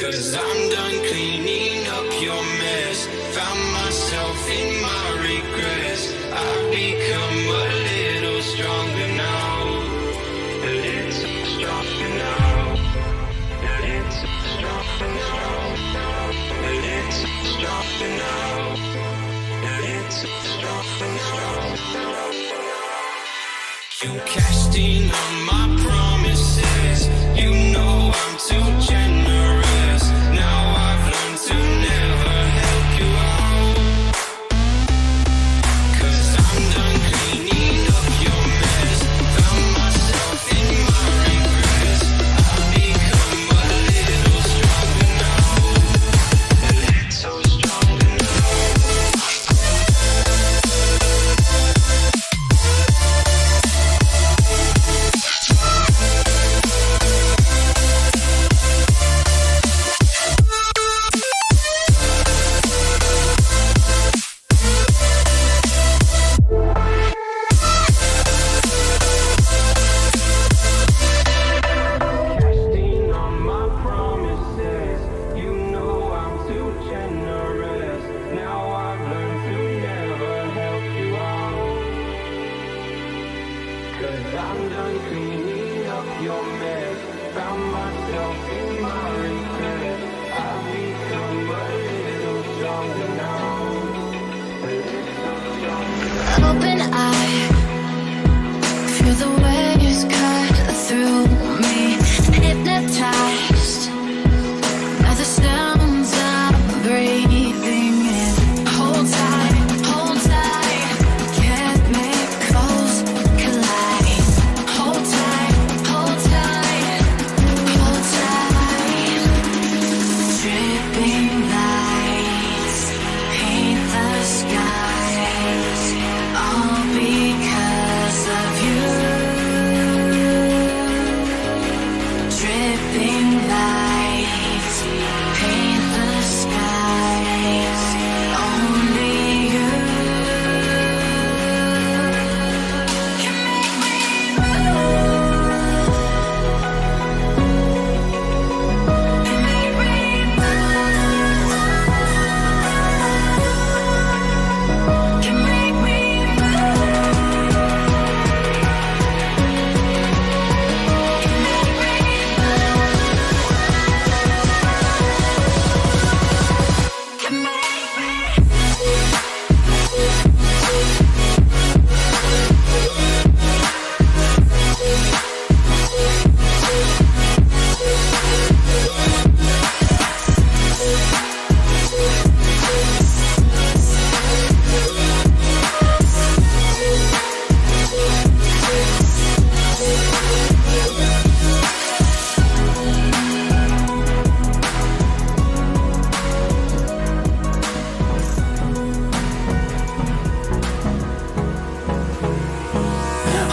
'Cause I'm done cleaning up your mess. Found myself in my regrets. I've become a little stronger now. A little stronger now. A little stronger now. A little stronger now. A little stronger now. You cashed in on my promises. You know I'm too generous. Now I've learned to never help you out. 'Cause I'm done cleaning up your mess. Found myself in my regrets. I've become a little stronger now. A little stronger now. I'm done cleaning up your mess. Found myself in my regrets. I've become a little stronger now. A little stronger now. Open eye, feel the waves cut through me. Hypnotized by the sounds I'm breathing in. Hold tight, chemicals collide. Hold tight, hold tight, hold tight. Dripping lights paint the skies, all because of you. Dripping lights paint the skies, only you can make me move. Can make me move. Can make me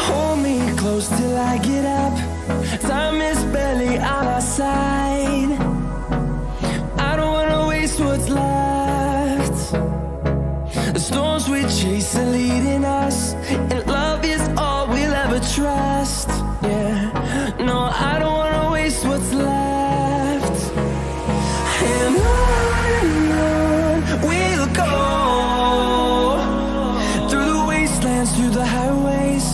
Hold me close till I get up. Time is barely on our side. I don't wanna waste what's left. The storms we chase are leading us, and love is all we'll ever trust. Yeah, no, I don't wanna waste what's left. And on we'll go, through the wastelands, through the highways,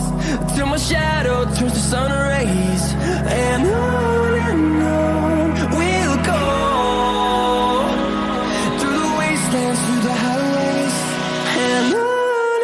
till my shadow turns to sun rays. And on we'll go, through the wastelands, through the highways. And on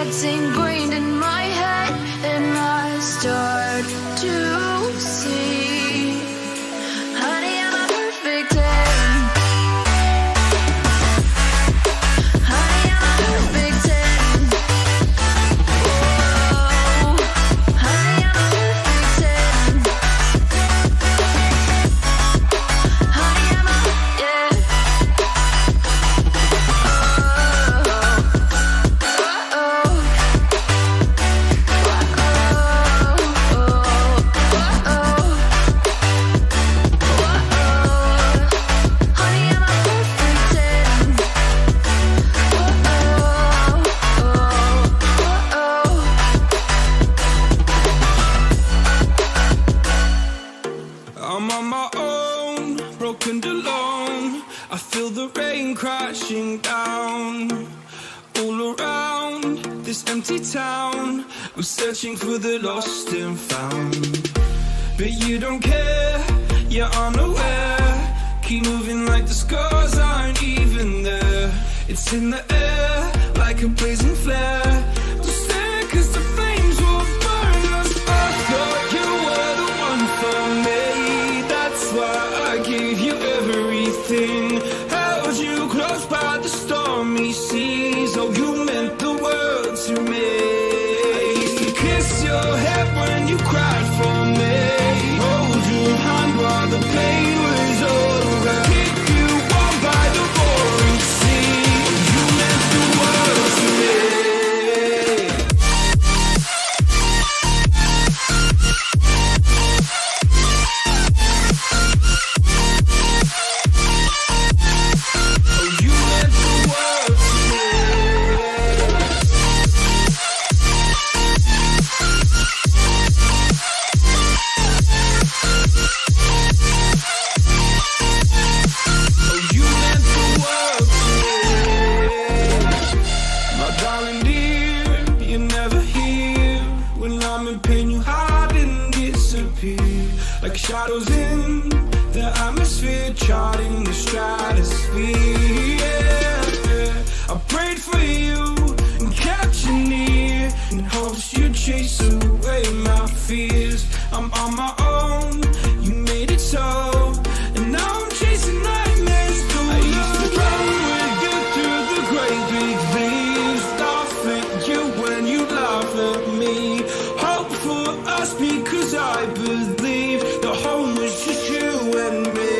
It's ingrained in my head, and I start to see, honey, I'm a perfect 10. Honey, I'm a perfect 10. Whoa, honey, I'm a perfect 10. Honey, I'm a, yeah. I'm on my own, broken and alone. I feel the rain crashing down all around this empty town. I'm searching for the lost and found, but you don't care, you're unaware. Keep moving like the scars aren't even there. It's in the air like a blazing flare. Don't stare 'cause the flames will burn us. I thought you were the one for me. That's why I gave you everything. Held you close by the stormy seas. Oh, you meant the world to me. I used to kiss your head when you cried for me. Hold your hand while the pain was over. Keep you warm by the roaring sea. You meant the world to me. Oh, you meant the world to me. Oh, you meant the world to me. My darling dear, you're never here. When I'm in pain, you hide and disappear. Like shadows in the atmosphere, charting the stratosphere. Yeah. I prayed for you and kept you near, in hopes you'd chase away my fears. I'm on my own, you made it so, and now I'm chasing nightmares through. I used to run with you through the great big leaves, laugh at you when you laugh at me. Hope for us because I believe the home was just you and me.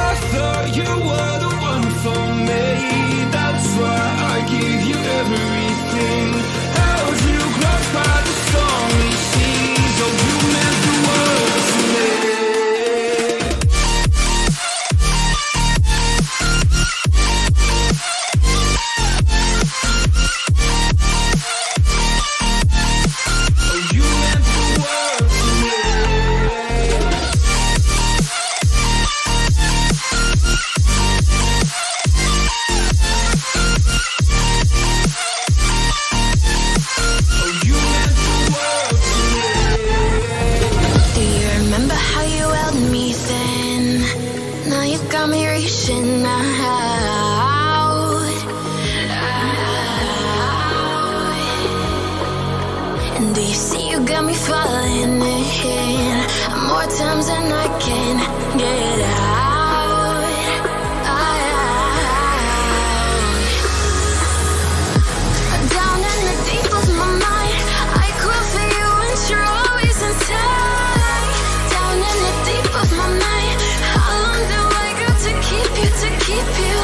I thought you were the one for me. That's why I gave you everything. Held you close by the stormy seas. Oh, you meant the world to me. Oh, you meant the world to me. Oh, you meant the world to me. Do you remember how you held me then? Now you got me reaching out. And do you see you got me falling in more times than I can get out? Down in the deep of my mind, I crawl for you and you're always inside. Down in the deep of my mind, how long do I got to keep you, to keep you?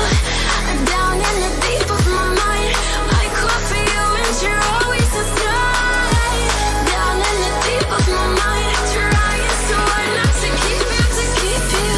Down in the deep of my mind, I crawl for you and you're always inside. Down in the deep of my mind, trying so hard not to keep you, to keep you.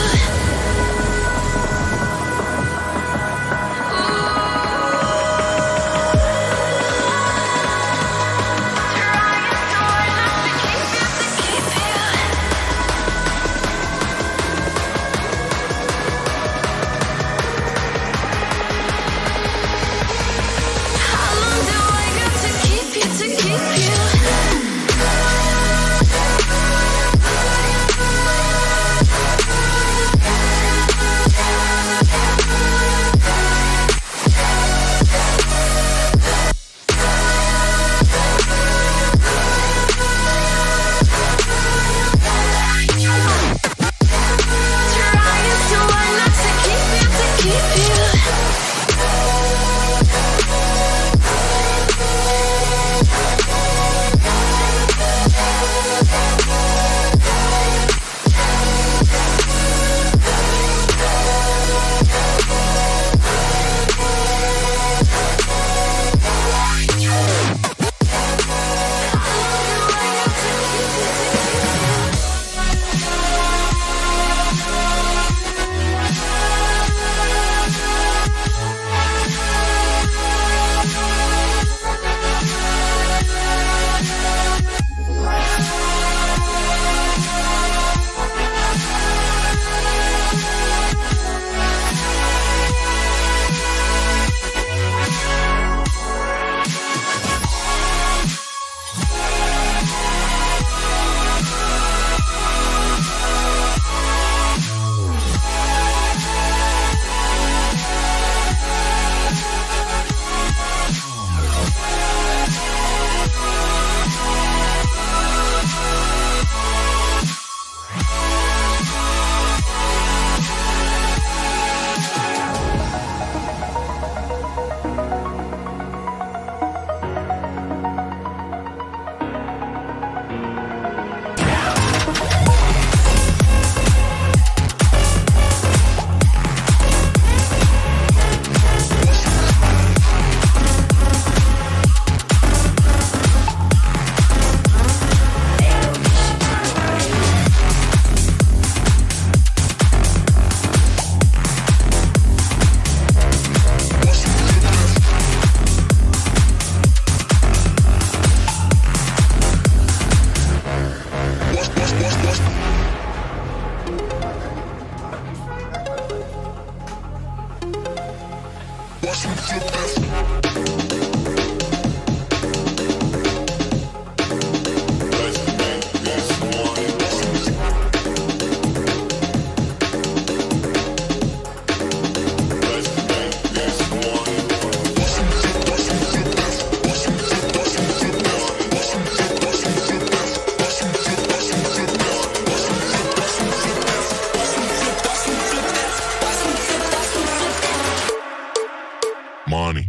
Money.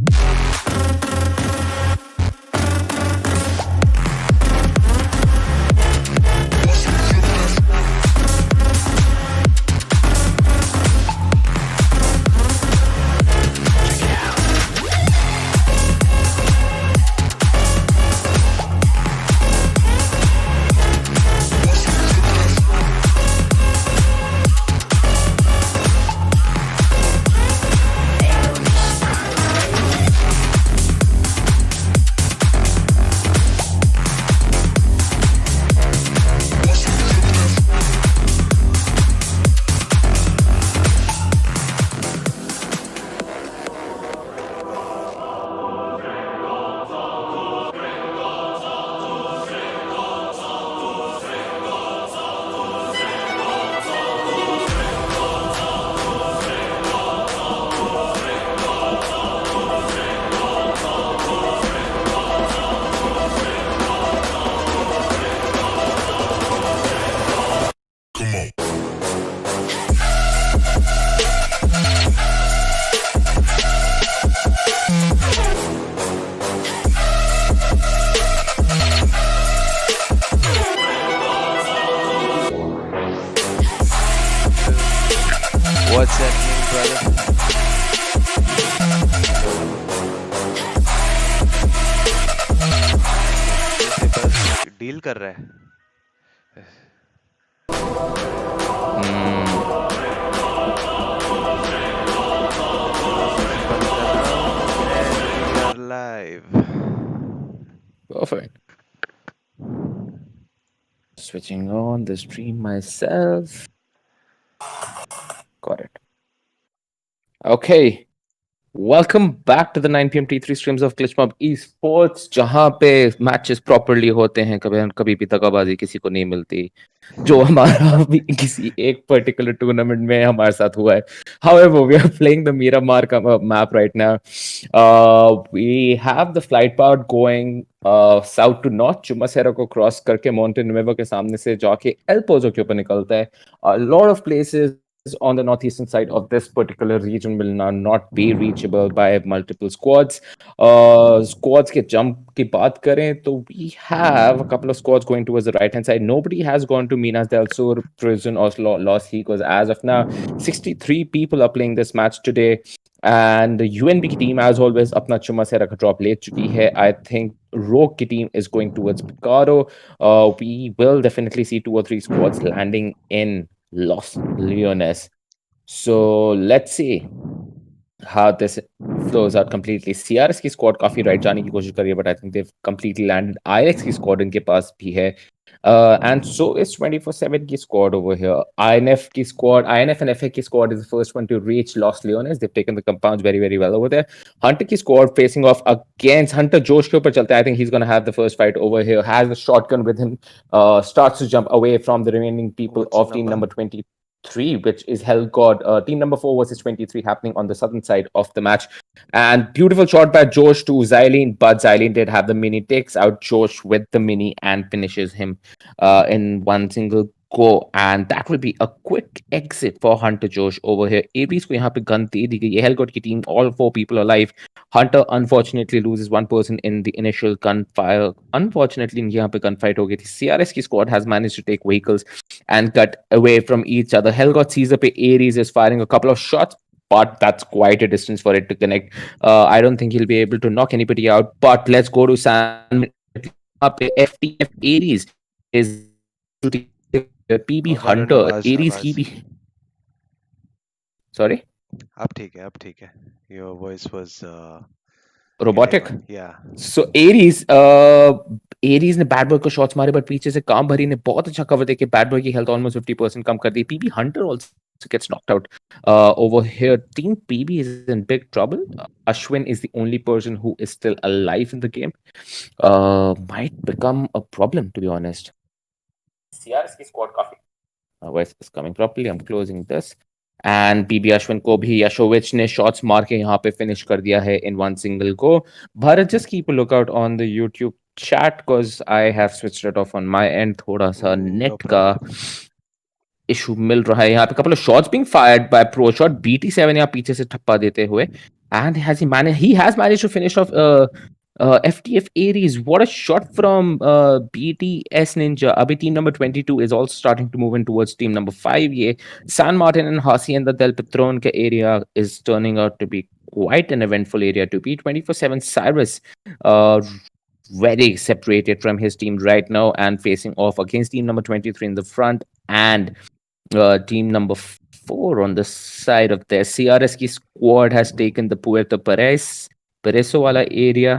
Come on. What's that mean, brother? इससे बस deal कर रहा है. And we are live. Perfect. Switching on the stream myself. Got it. Okay. Welcome back to the 9 p.m. T3 streams of GLITCHMOB eSPORTS, जहाँ पे matches properly होते हैं. कभी भी दगाबाजी किसी को नहीं मिलती, जो हमारा भी किसी एक पर्टिकुलर टूर्नामेंट में हमारे साथ हुआ है. However, we are playing the Miramar map right now. We have the flight path going south to north. Chumasera को क्रॉस करके माउंटेन रिवर के सामने से जाके एल पोजो के ऊपर निकलता है. A lot of places on the northeastern side of this particular region will not be reachable by multiple squads. Squads के jump की बात करें तो we have a couple of squads going towards the right hand side. Nobody has gone to Minas del Sur prison or Los Higos as of now. 63 people are playing this match today. And the UNB की team, as always, अपना चुमासेरा का drop ले चुकी है. I think Rogue की team is going towards Picaro. We will definitely see 2 or 3 squads landing in Los Leones. So let's see how this flows out completely. CRS की squad काफी right जाने की कोशिश कर रही है, but I think they've completely landed. IX की squad इनके पास भी है. And so is 24/7 की squad over here. INF की squad, INF and FA की squad is the first one to reach Los Leones. They've taken the compounds very, very well over there. Hunter की squad facing off against Hunter Josh के ऊपर चलता है. I think he's going to have the first fight over here. Has the shotgun with him. Starts to jump away from the remaining people of team number 23, which is Hellgod. Team number 4 versus 23 happening on the southern side of the match. And beautiful shot by Josh to Xylene, but Xylene did have the mini, takes out Josh with the mini and finishes him in one single go. And that will be a quick exit for Hunter Josh over here. Aries को यहाँ पे gun दे दी गई है. Hellgod की team, all 4 people alive. Hunter unfortunately loses 1 person in the initial gunfire. Unfortunately, यहाँ पे gunfight हो गई थी. CRS की squad has managed to take vehicles and cut away from each other. Hellgod sees up Aries is firing a couple of shots, but that's quite a distance for it to connect. I don't think he'll be able to knock anybody out. But let's go to San. FTF Aries is PB Hunter. Aries की भी. Sorry. अब ठीक है. Your voice was Robotic. Yeah. So Aries, Aries ने bad boy को shots मारे but पीछे से काम भरी ने बहुत अच्छा कवर देके बैड बॉय की हेल्थ ऑलमोस्ट 50% कम कर दी. PB hunter also gets knocked out over here. Team PB is in big trouble. Ashwin is the only person who is still alive in the game. Might become a problem, to be honest. CRS की squad काफी voice is coming properly. I'm closing this. And PB Ashwin को भी यशोविच ने shots मार के यहाँ पे finish कर दिया है in one single go. Bharat, just keep a lookout on the YouTube chat because I have switched it off on my end. थोड़ा सा net का इशू मिल रहा है यहाँ पे. couple of shots being fired by Pro Shot. BT7 यहाँ पीछे से ठप्पा देते हुए, and he has managed to finish off FTF Aries. What a shot from BTS Ninja. Abhi team number 22 is also starting to move in towards team number 5. Ye San Martin and Hacienda del Patron ka area is turning out to be quite an eventful area to be. 24/7 Cyrus very separated from his team right now and facing off against team number 23 in the front and team number 4 on the side of their. CRS ki squad has taken the Puerto Pereso wala area.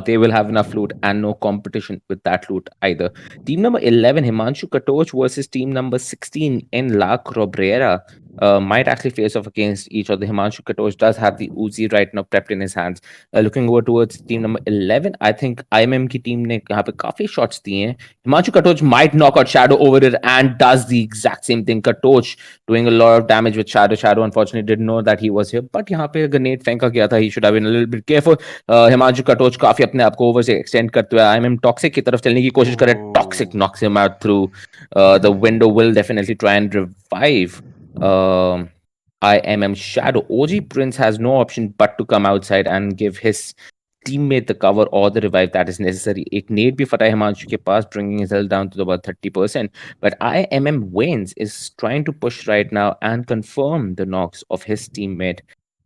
They will have enough loot and no competition with that loot either. Team number 11, Himanshu Katoch versus team number 16 in La Cabrera. Might actually face off against each other. Himanshu Katoch does have the Uzi right now prepped in his hands. Looking over towards team number 11, I think IMM ki team ne yahan pe काफी shots diye hain. Himanshu Katoch might knock out Shadow over it and does the exact same thing. Katoch doing a lot of damage with Shadow. Shadow unfortunately didn't know that he was here, but yahan pe grenade फेंका गया था. He should have been a little bit careful. Himanshu Katoch काफी अपने आप को over से extend करते हुए IMM टॉक्सिक की तरफ चलने की कोशिश करे. Toxic knocks him out through the window. Will definitely try and revive IMM Shadow. OG Prince has no option but to come outside and give his teammate the cover or the revive that is necessary. एक nade भी फटा है हिमांशु के पास, bringing his health down to about 30%. But IMM Waynes is trying to push right now and confirm the knocks of his teammate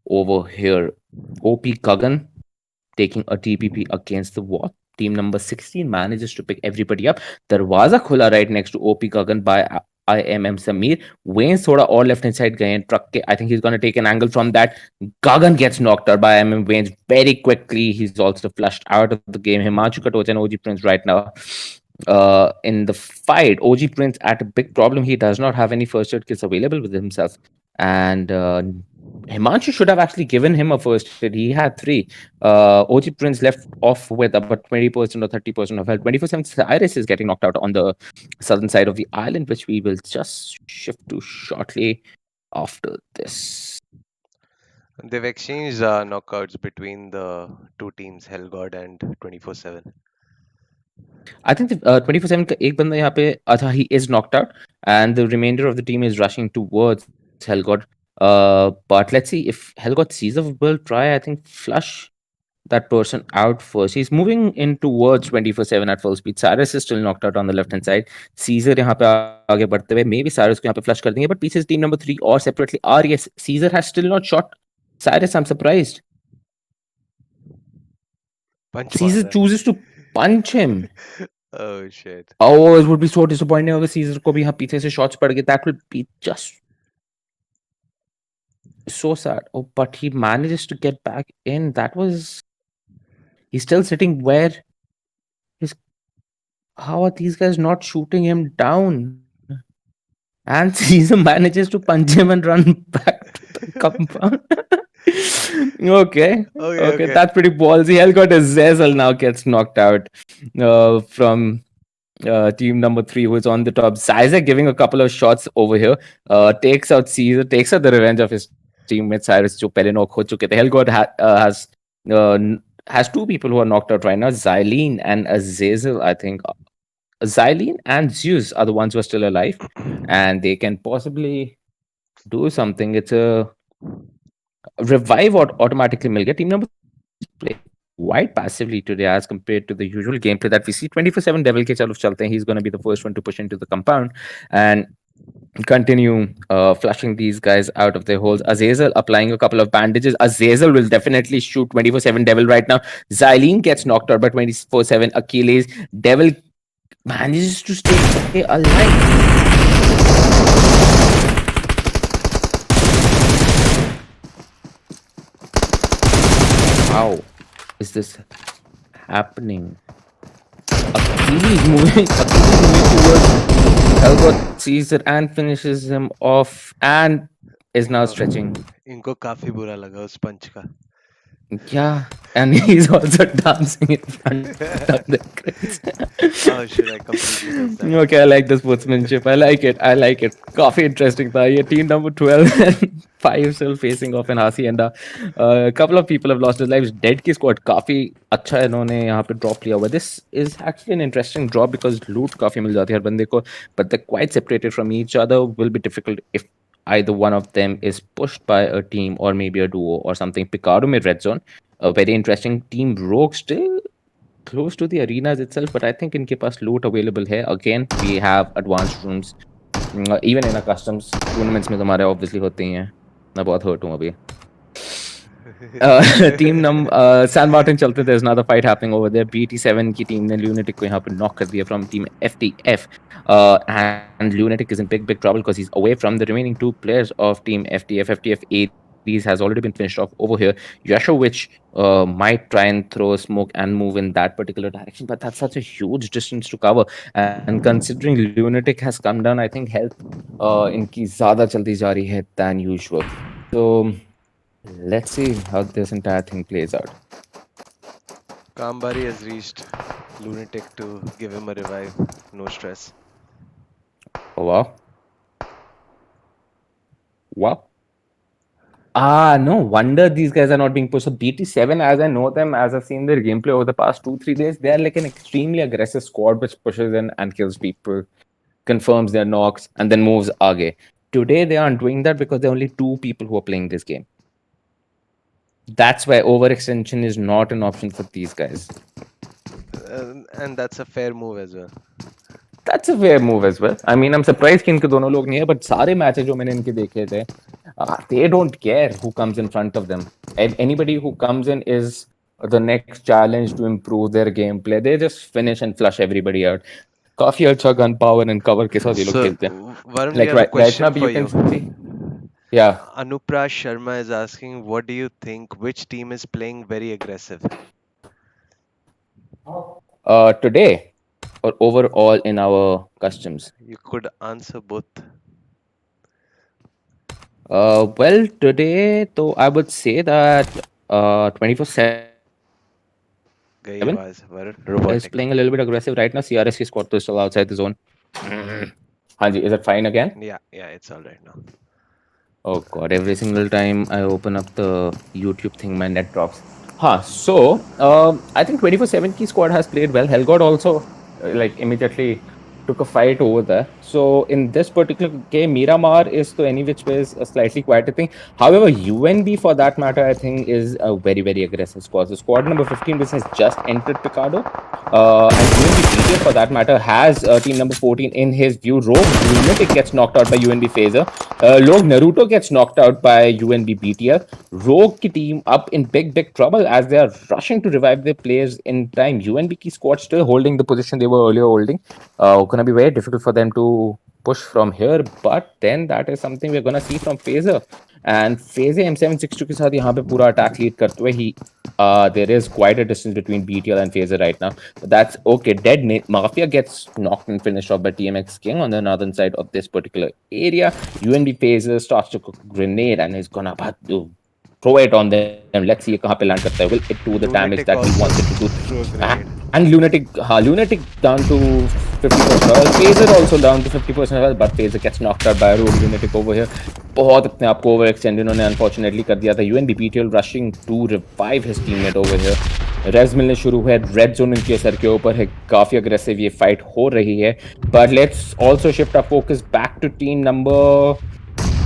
over here. OP Kagan taking a TPP against the wall. Team number 16 manages to pick everybody up. Darwaza khula right next to OP Kagan by IMM Samir. Wayne thoda or left hand side gaye truck ke. I think he's going to take an angle from that. Gagan gets knocked out by IMM Wayne very quickly. He's also flushed out of the game. Himanshu Katoch and OG Prince right now in the fight. OG Prince at a big problem. He does not have any first aid kits available with himself. And Himanshu should have actually given him a first aid. He had 3. OG Prince left off with about 20% or 30% of health. 24/7 Cyrus is getting knocked out on the southern side of the island, which we will just shift to shortly after this. They've exchanged knockouts between the two teams, Hellgod and 24/7. I think the 24/7 का एक बंदा यहाँ पे अच्छा he is knocked out and the remainder of the team is rushing towards Hellgod. But let's see if Hellgod sees a will try. I think flush that person out first. He's moving in towards 24/7 at full speed. Cyrus is still knocked out on the left hand side. Caesar यहाँ पे आगे बढ़ते हुए maybe Cyrus को यहाँ पे flush कर देंगे. But पीछे team number 3 or separately are yes. Caesar has still not shot Cyrus. I'm surprised. Caesar chooses to punch him. Oh shit. Oh, it would be so disappointing अगर Caesar को भी यहाँ पीछे से shots पड़ गए. That would be just so sad. Oh, but he manages to get back in. That was. He's still sitting where his. How are these guys not shooting him down? And Caesar manages to punch him and run back to the compound. Okay, that's pretty ballsy. Hellgod Azazel now gets knocked out from team number 3, who is on the top. Zizek giving a couple of shots over here. Takes out Caesar, takes out the revenge of his teammate Cyrus, जो पहले knock हो चुके थे. Hellgod has 2 people who are knocked out right now. Xylene and Azazel, I think. Xylene and Zeus are the ones who are still alive, and they can possibly do something. It's a revive or automatically मिल गया. Team number 3 play quite passively today as compared to the usual gameplay that we see. 24/7 Devil के चलो चलते हैं. He's going to be the first one to push into the compound and continue flushing these guys out of their holes. Azazel applying a couple of bandages. Azazel will definitely shoot 24/7 Devil right now. Xylene gets knocked out by 24/7 Achilles. Devil manages to stay alive. How is this happening? Achilles moving towards Helgot, sees it and finishes him off and is now इनको stretching. इनको काफी बुरा लगा उस पंच का. Yeah, and he's also dancing in front of the crowds. Oh shit, I completely missed that. Okay, I like the sportsmanship. I like it. I like it. Coffee interesting था ये team number 12 and 5 still facing off in Hacienda. A couple of people have lost their lives. Dead की squad काफी अच्छा इन्होंने यहाँ पे drop लिया हुआ. This is actually an interesting drop because loot काफी मिल जाती है हर बंदे को, but they're quite separated from each other. Will be difficult if either one of them is pushed by a team or maybe a duo or something. Picardo में red zone. A very interesting team. Rogue still close to the arenas itself, but I think इनके पास loot available है. Again, we have advanced rooms. Even in a customs tournaments में तो हमारे obviously होते ही हैं. मैं बहुत hurt हूँ अभी. Team San Martin चलते. There's another fight happening over there. BT7 की team ने Lunatic को यहाँ पे knock कर दिया from team FTF. And Lunatic is in big trouble because he's away from the remaining two players of team FTF. FTF Aries has already been finished off over here. Yashowich might try and throw a smoke and move in that particular direction, but that's such a huge distance to cover. And considering Lunatic has come down, I think health इनकी ज़्यादा चलती जा रही है than usual. So let's see how this entire thing plays out. Kambari has reached Lunatic to give him a revive. No stress. Oh wow. Wow. No wonder these guys are not being pushed. So BT7, as I know them, as I've seen their gameplay over the past 2-3 days, they are like an extremely aggressive squad which pushes in and kills people, confirms their knocks, and then moves aage. Today they aren't doing that because there are only 2 people who are playing this game. That's why overextension is not an option for these guys. And that's a fair move as well. That's a fair move as well. I mean, I'm surprised कि इनके दोनों लोग नहीं है, but सारे matches जो मैंने इनके देखे थे, they don't care who comes in front of them. And anybody who comes in is the next challenge to improve their gameplay. They just finish and flush everybody out. काफी अच्छा gun power and cover के साथ ये लोग खेलते हैं. Varun, Like we have a right question now, for you can you. see. Yeah. Anuprash Sharma is asking, what do you think? Which team is playing very aggressive? Today or overall in our customs? You could answer both. Well, today, though, I would say that 24/7 Gayi Seven? was Varun, is robotic. playing a little bit aggressive right now. CRS is squad is still outside the zone. Hanji, is it fine again? Yeah, it's all right now. Oh god, every single time I open up the YouTube thing, my net drops. So I think 24/7 key squad has played well. Helgod also like immediately took a fight over there. So in this particular game, Miramar is to any which ways a slightly quieter thing. However, UNB for that matter, I think is a very aggressive squad. So squad number 15, which has just entered Picardo, and UNB BTL for that matter has team number 14 in his view. Rogue Lunatic gets knocked out by UNB Phaser. Rogue Naruto gets knocked out by UNB BTL. Rogue ki team up in big trouble as they are rushing to revive their players in time. UNB ki squad still holding the position they were earlier holding. Gonna be very difficult for them to push from here, but then that is something we're gonna see from Phaser. And Phaser M762 के साथ यहाँ पे पूरा attack lead करते हुए he there is quite a distance between BTL and Phaser right now. But that's okay. Dead Mafia gets knocked and finished off by TMX King on the northern side of this particular area. UNB Phaser starts to cook a grenade and is gonna throw it on them. Let's see कहाँ पे land करता है. Will it do the damage that he wanted to do? And Lunatic down to 50% health. Phaser also down to 50% health, but Phaser gets knocked out by Rogue Lunatic over here. बहुत अपने आप को overextend इन्होंने unfortunately कर दिया था. UNB BTL rushing to revive his teammate over here. रेज मिलने शुरू हुए. रेड जोन इनके सर के ऊपर है. काफी अग्रेसिव ये फाइट हो रही है. But let's also shift our focus back to team number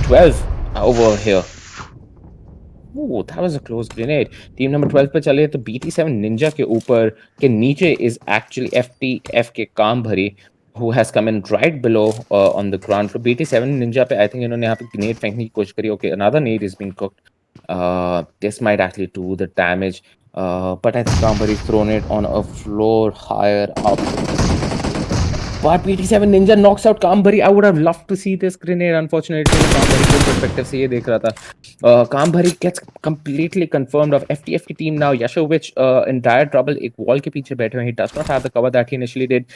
12 over here. Oh, that was a close grenade. Team number 12 पे चले तो BT7 Ninja के ऊपर के नीचे is actually FTF के काम भरी, who has come in right below on the ground. For BT7 Ninja पे I think इन्होंने यहाँ पे grenade फेंकने की कोशिश करी. Okay, another nade is being cooked. This might actually do the damage. But I think Kambari's thrown it on a floor higher up. But PT7 Ninja knocks out Kambari. I would have loved to see this grenade. Unfortunately, Kambari को perspective से ये देख रहा था. Kambari gets completely confirmed of FTF की team now. Yashovich in dire trouble. एक wall के पीछे बैठे हुए. He does not have the cover that he initially did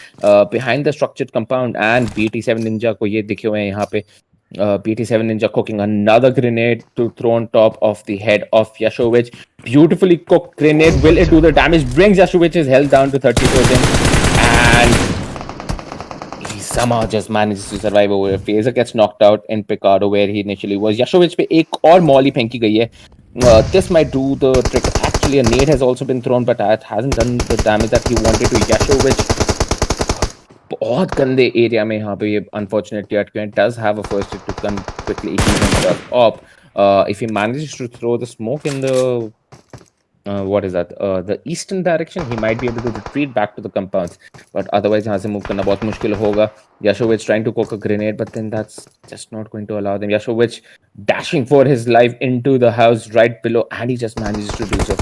behind the structured compound. And BT7 Ninja को ये दिखे हुए हैं यहाँ पे. BT7 Ninja cooking another grenade to throw on top of the head of Yashovich. Beautifully cooked grenade. Will it do the damage? Brings Yashovich's health down to 30%. And he somehow just manages to survive over here. Phaser gets knocked out in Picardo where he initially was. Yashovich पे एक और molly फेंकी गई है. This might do the trick. Actually, a nade has also been thrown, but it hasn't done the damage that he wanted to. Yashovich बहुत गंदे area में यहाँ पे ये unfortunately at point does have a first hit to come quickly heal himself up. If he manages to throw the smoke in the what is that? The eastern direction, he might be able to retreat back to the compounds. But otherwise, यहाँ से move करना बहुत मुश्किल होगा. Yashovich trying to cook a grenade, but then that's just not going to allow them. Yashovich dashing for his life into the house right below, and he just manages to do so.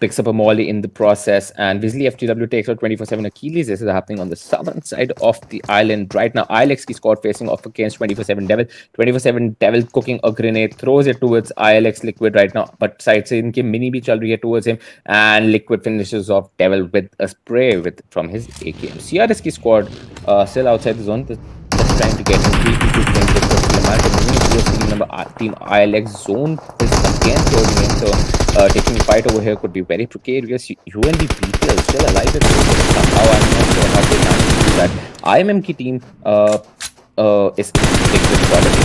Picks up a molly in the process, and Weasley FTW takes out 24/7 Achilles. This is happening on the southern side of the island right now. ILX की squad facing off against 24/7 Devil. 24/7 Devil cooking a grenade, throws it towards ILX Liquid right now, but side से इनकी mini भी चल रही है towards him, and Liquid finishes off Devil with a spray from his AKM. CRS की squad still outside the zone, just trying to get in 3-2 playing this particular match. And moving towards team ILX zone is again closing in, so taking a fight over here could be very precarious. UNB PTL still alive at somehow. I'm not sure how they managed to do that. IMM ki team is taking the quality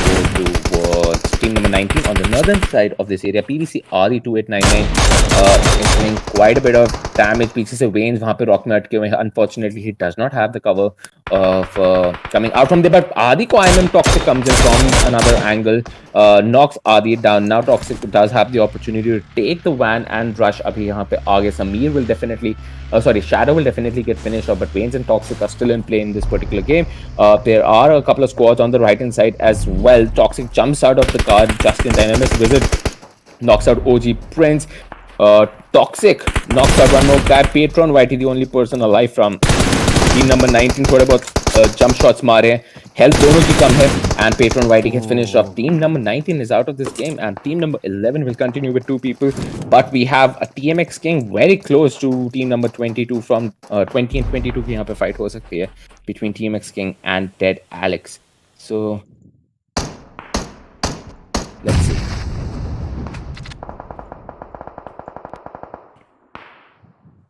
go towards team number 19 on the northern side of this area. PVC RE2899 is doing quite a bit of damage. पीछे से Veins वहाँ पे rock में अटके हुए हैं. Unfortunately, he does not have the cover of coming out from there. But Adi को IMM Toxic comes in from another angle, knocks Adi down. Now Toxic does have the opportunity to take the van and rush. अभी यहाँ पे आगे Samir will definitely, Shadow will definitely get finished off. But Veins and Toxic are still in play in this particular game. There are a couple of squads on the right hand side as well. Toxic jumps out of the car just in time. MS Wizard knocks out OG Prince. Toxic knocks out one more guy. Patron Whitey, the only person alive from team number 19. थोड़े बहुत jump shots मारे हैं. Health दोनों की कम है, and Patron Whitey gets finished off. Team number 19 is out of this game, and team number 11 will continue with 2 people. But we have a TMX King very close to team number 22 from 20 and 22 की यहाँ पे fight हो सकती है between TMX King and Dead Alex. So let's see.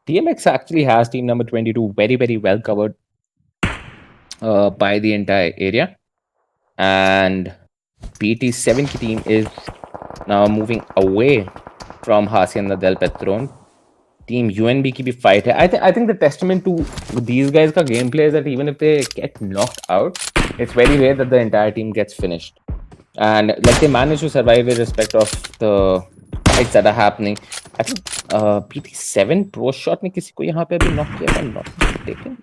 TMX actually has team number 22 very, very well covered by the entire area. And PT7 ki team is now moving away from Hacienda del Petron. Team UNB ki bhi fight hai. I think the testament to these guys ka gameplay is that even if they get knocked out, it's very rare that the entire team gets finished. And like they manage to survive irrespective of the fights that are happening. I think PT7 Pro Shot ने किसी को यहाँ पे अभी knock किया, if I'm not mistaken.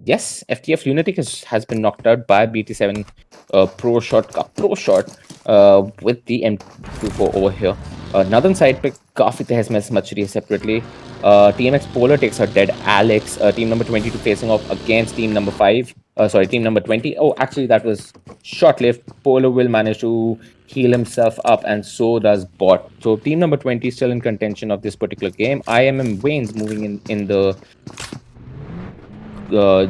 Yes, FTF Lunatic has been knocked out by BT7 Pro Shot with the M24 over here. Northern side pick काफी तहस महस much रही है separately. TMX Polar takes out Dead Alex. Team number 22 facing off against team number 5. Team number 20. Oh, actually, that was short-lived. Polo will manage to heal himself up, and so does Bot. So team number 20 is still in contention of this particular game. IMM Wayne's moving in the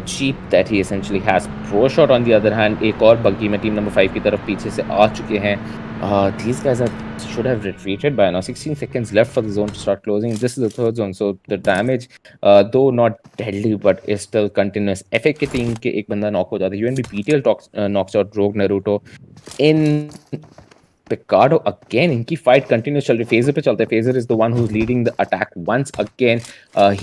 Jeep that he essentially has. Pro Shot on the other hand, एक और buggy में team number 5 की तरफ पीछे से आ चुके हैं. These guys should have retreated by now. 16 seconds left for the zone to start closing. This is the third zone, so the damage, though not deadly, but is still continuous. FA के team के एक बंदा knock हो जाता है. UNB PTL knocks out Rogue Naruto. In Picardo again, इनकी fight continues चल रही. Phaser पे चलता है. Phaser is the one who's leading the attack once again.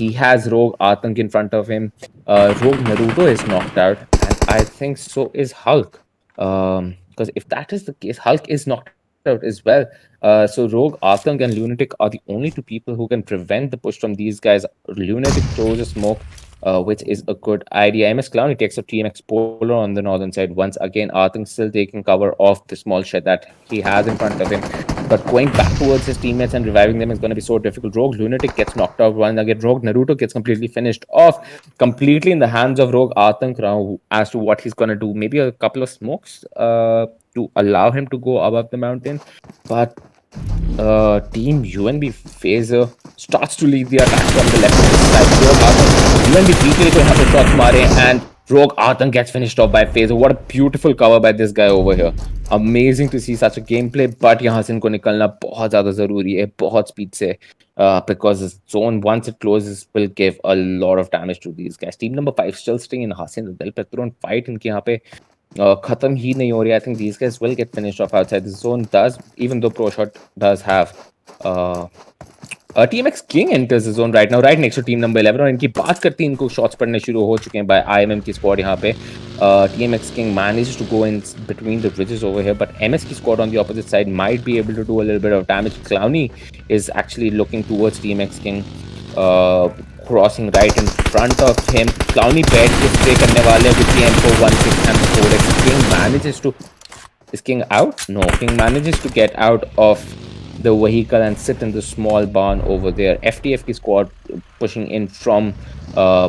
He has Rogue Atank in front of him. Rogue Naruto is knocked out, and I think so is Hulk. Because if that is the case, Hulk is knocked out as well. So Rogue, Atank, and Lunatic are the only 2 people who can prevent the push from these guys. Lunatic throws a smoke, which is a good idea. MS Clowney takes up TMX Polar on the northern side. Once again, Atank still taking cover of the small shed that he has in front of him. but going back towards his teammates and reviving them is going to be so difficult. Rogue Lunatic gets knocked out one again. Rogue Naruto gets completely finished off, completely in the hands of Rogue Atank now as to what he's going to do. Maybe a couple of smokes to allow him to go above the mountain, but Team UNB Phaser starts to lead the attack from the left side. Rogue Atank, UNB BK को यहाँ पे shots मारे and Rogue Atank gets finished off by Phaser. What a beautiful cover by this guy over here. Amazing to see such a gameplay, but यहाँ से इनको निकलना बहुत ज़्यादा ज़रूरी है, बहुत speed से, because the zone once it closes will give a lot of damage to these guys. Team number 5 still staying in Hasin Del Petron fight इनके यहाँ पे खत्म ही नहीं हो रही. I think these guys will get finished off outside the zone. Even though ProShot does have TMX King enters the zone right now, right next to team number 11. और इनकी बात करती हैं, इनको shots पड़ने शुरू हो चुके हैं by IMM की squad यहाँ पे. TMX King manages to go in between the bridges over here, but MS की squad on the opposite side might be able to do a little bit of damage. Clowny is actually looking towards TMX King, crossing right in front of him. Clowny bed is spray करने वाले with the M416 and the 4X. King manages to... Is King out? No, King manages to get out of the vehicle and sit in the small barn over there. FTF की squad pushing in from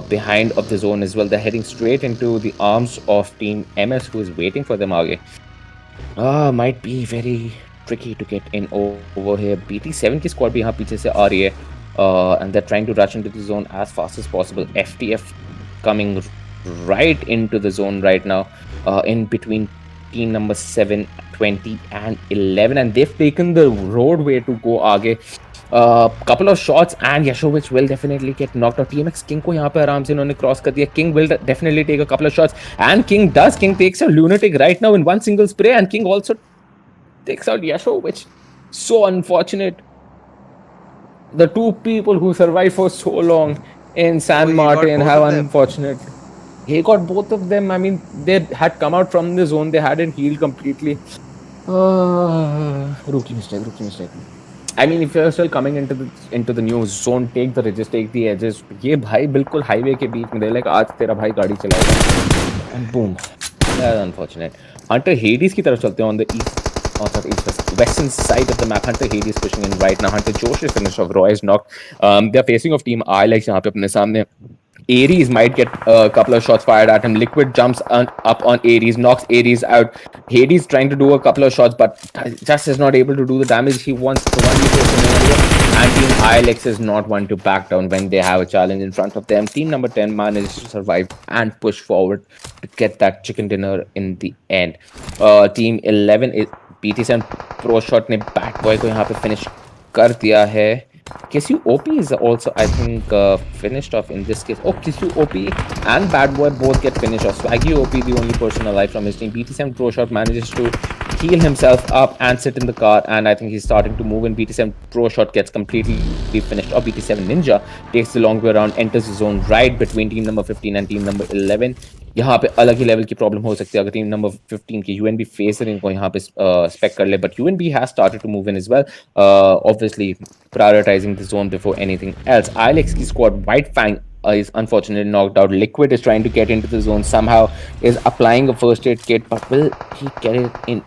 behind of the zone as well. They're heading straight into the arms of Team MS, who is waiting for them आगे. Might be very tricky to get in over here. BT7 की squad भी यहाँ पीछे से आ रही है. And they're trying to rush into the zone as fast as possible. FTF coming right into the zone right now, in between team number 7, 20 and 11, and they've taken the roadway to go आगे. Couple of shots and Yashovich will definitely get knocked out. TMX King को यहाँ पे आराम से इन्होंने cross कर दिया. King will definitely take a couple of shots, and King takes out Lunatic right now in one single spray, and King also takes out Yashovich. So unfortunate. The two people who survived for so long in San Martin have unfortunate. He got both of them. I mean, they had come out from the zone. They hadn't healed completely. Rookie mistake. I mean, if you're still coming into the new zone, take the ridges, take the edges. ये भाई बिल्कुल highway के बीच में, like आज तेरा भाई गाड़ी चलाएगा, and boom. That's unfortunate. Hunter Hades की तरफ चलते हैं on the western side of the map. Hunter Hades pushing in right now. Hunter Josh is finished off. Roy is knocked. They're facing off team ILEX यहाँ पे अपने सामने. Ares might get a couple of shots fired at him. Liquid jumps up on Ares, knocks Ares out. Hades trying to do a couple of shots, but just is not able to do the damage he wants. The 1v4 scenario, and Team ILX is not one to back down when they have a challenge in front of them. Team number 10 manages to survive and push forward to get that chicken dinner in the end. Team 11 is BT7 ProShot ने Bad Boy को यहाँ पे finish कर दिया है. KSU OP is also, I think, finished off in this case. Oh, KSU OP and Bad Boy both get finished off. Swaggy OP, the only person alive from his team. BT7 ProShot manages to heal himself up and sit in the car, and I think he's starting to move in. BT7 ProShot gets completely finished off. BT7 Ninja takes the long way around, enters the zone right between team number 15 and team number 11. यहाँ पे अलग ही level की problem हो सकती है अगर team number 15 की UNB phasor इनको यहाँ पे स्पेक कर ले, but UNB has started to move in as well, obviously prioritizing the zone before anything else. ILX की squad White Fang is unfortunately knocked out. Liquid is trying to get into the zone, somehow is applying a first aid kit, but will he get it in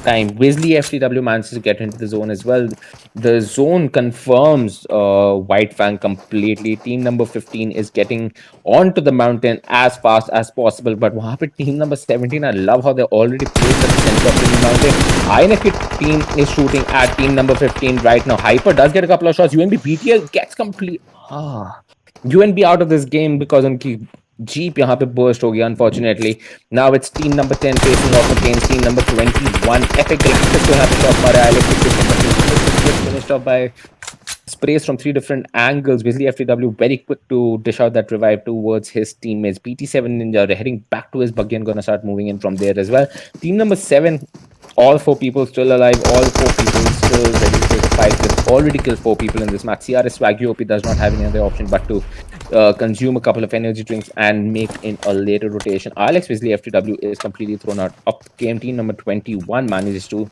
time? Wesley FTW manages to get into the zone as well. The zone confirms White Fang completely. Team number 15 is getting onto the mountain as fast as possible, but वहाँ पे team number 17, I love how they already placed at the center of the mountain. INF team is shooting at team number 15 right now. Hyper does get a couple of shots. UNB BTL gets complete. UNB out of this game because उनकी Jeep यहाँ पे burst हो गया, unfortunately. Now it's team number 10 facing off against team number 21. Epic Galactus को यहाँ पे shot मारा है. Alex finished off by sprays from 3 different angles. Wesley FTW very quick to dish out that revive towards his teammates. BT7 Ninja heading back to his buggy and gonna start moving in from there as well. Team number 7, all 4 people still alive. All 4 people still ready to take a fight. They've already killed 4 people in this match. CRS Swaggy OP does not have any other option but to consume a couple of energy drinks and make in a later rotation. Alex Wesley FTW is completely thrown out of the game. Team number 21 manages to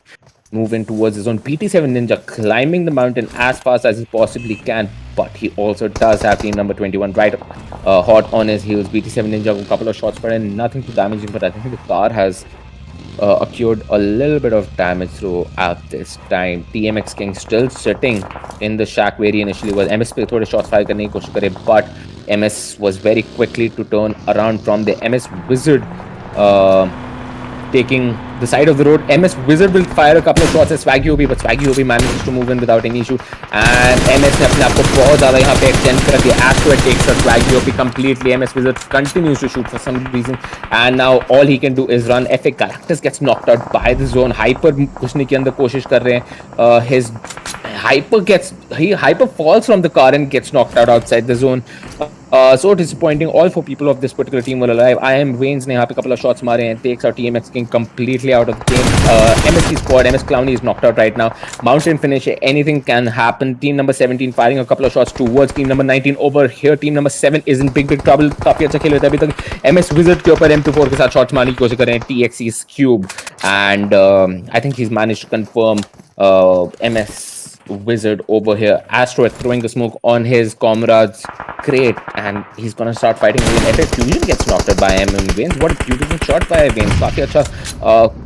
move in towards the zone. BT7 Ninja climbing the mountain as fast as he possibly can, but he also does have team number 21 right hot on his heels. BT7 Ninja with a couple of shots, but nothing to damage him, but I think the car has accrued a little bit of damage throughout this time. TMX King still sitting in the shack where he initially was. MS पे थोड़े shots fire करने की कोशिश करे, but MS was very quickly to turn around from the MS Wizard. Taking the side of the road. MS Wizard will fire a couple of shots at Swaggy OP, but Swaggy OP manages to move in without any issue. And MS ने अपने आप को बहुत ज़्यादा यहाँ पे extend कर दिया. Asteroid takes out Swaggy OP completely. MS Wizard continues to shoot for some reason, and now all he can do is run. FA Galactus gets knocked out by the zone. Hyper घुसने की अंदर कोशिश कर रहे हैं. His Hyper falls from the car and gets knocked out outside the zone. So disappointing. All four people of this particular team were alive. I am Waynes ने यहाँ पे couple of shots मारे and takes out TMX King completely out of the game. MSC squad, MS Clowny is knocked out right now. Mountain finish, anything can happen. Team number 17 firing a couple of shots towards team number 19 over here. Team number 7 is in big trouble. काफी अच्छा खेल रहा है अभी तक. MS Wizard के ऊपर M24 के साथ shots मारने की कोशिश कर रहे हैं TXE's Cube, and I think he's managed to confirm MS Wizard over here. Asteroid throwing the smoke on his comrades. Great, and he's gonna start fighting again. FF Fusion gets knocked out by Waynes. What a beautiful shot by Waynes. काफी अच्छा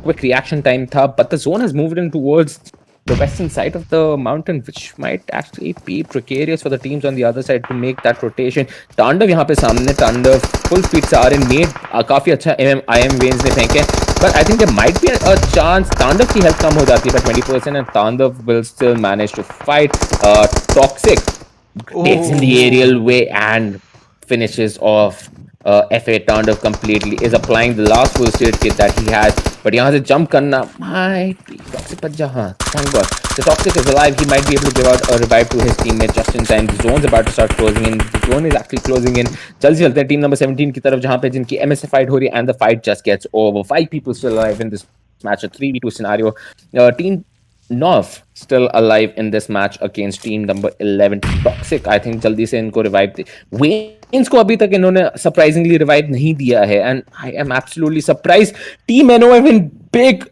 quick reaction time था, but the zone has moved in towards the western side of the mountain, which might actually be precarious for the teams on the other side to make that rotation. Tandav यहाँ पे सामने. Tandav full speed से आ रहे. Nade काफी अच्छा IM Waynes ने फेंके, but I think there might be a chance. Tandav की health कम हो जाती है by 20%, and Tandav will still manage to fight. Toxic takes in the aerial way and finishes off FA Tandav completely. Is applying the last full state kit that he has, but यहाँ से jump करना might be Toxic. But हाँ, thank God the Toxic is alive. He might be able to give out a revive to his teammate just in time. The zone's about to start closing in. The zone is actually closing in. जल्दी से चलते हैं team number 17 की तरफ, जहाँ पे जिनकी MSA fight हो रही है, and the fight just gets over. 5 people still alive in this match, a 3v2 scenario. Team North still alive in this match against team number 11 Toxic. I think जल्दी से इनको revive दे. Waynes को अभी तक इन्होंने surprisingly revive नहीं दिया है, and I am absolutely surprised. Team NOF in big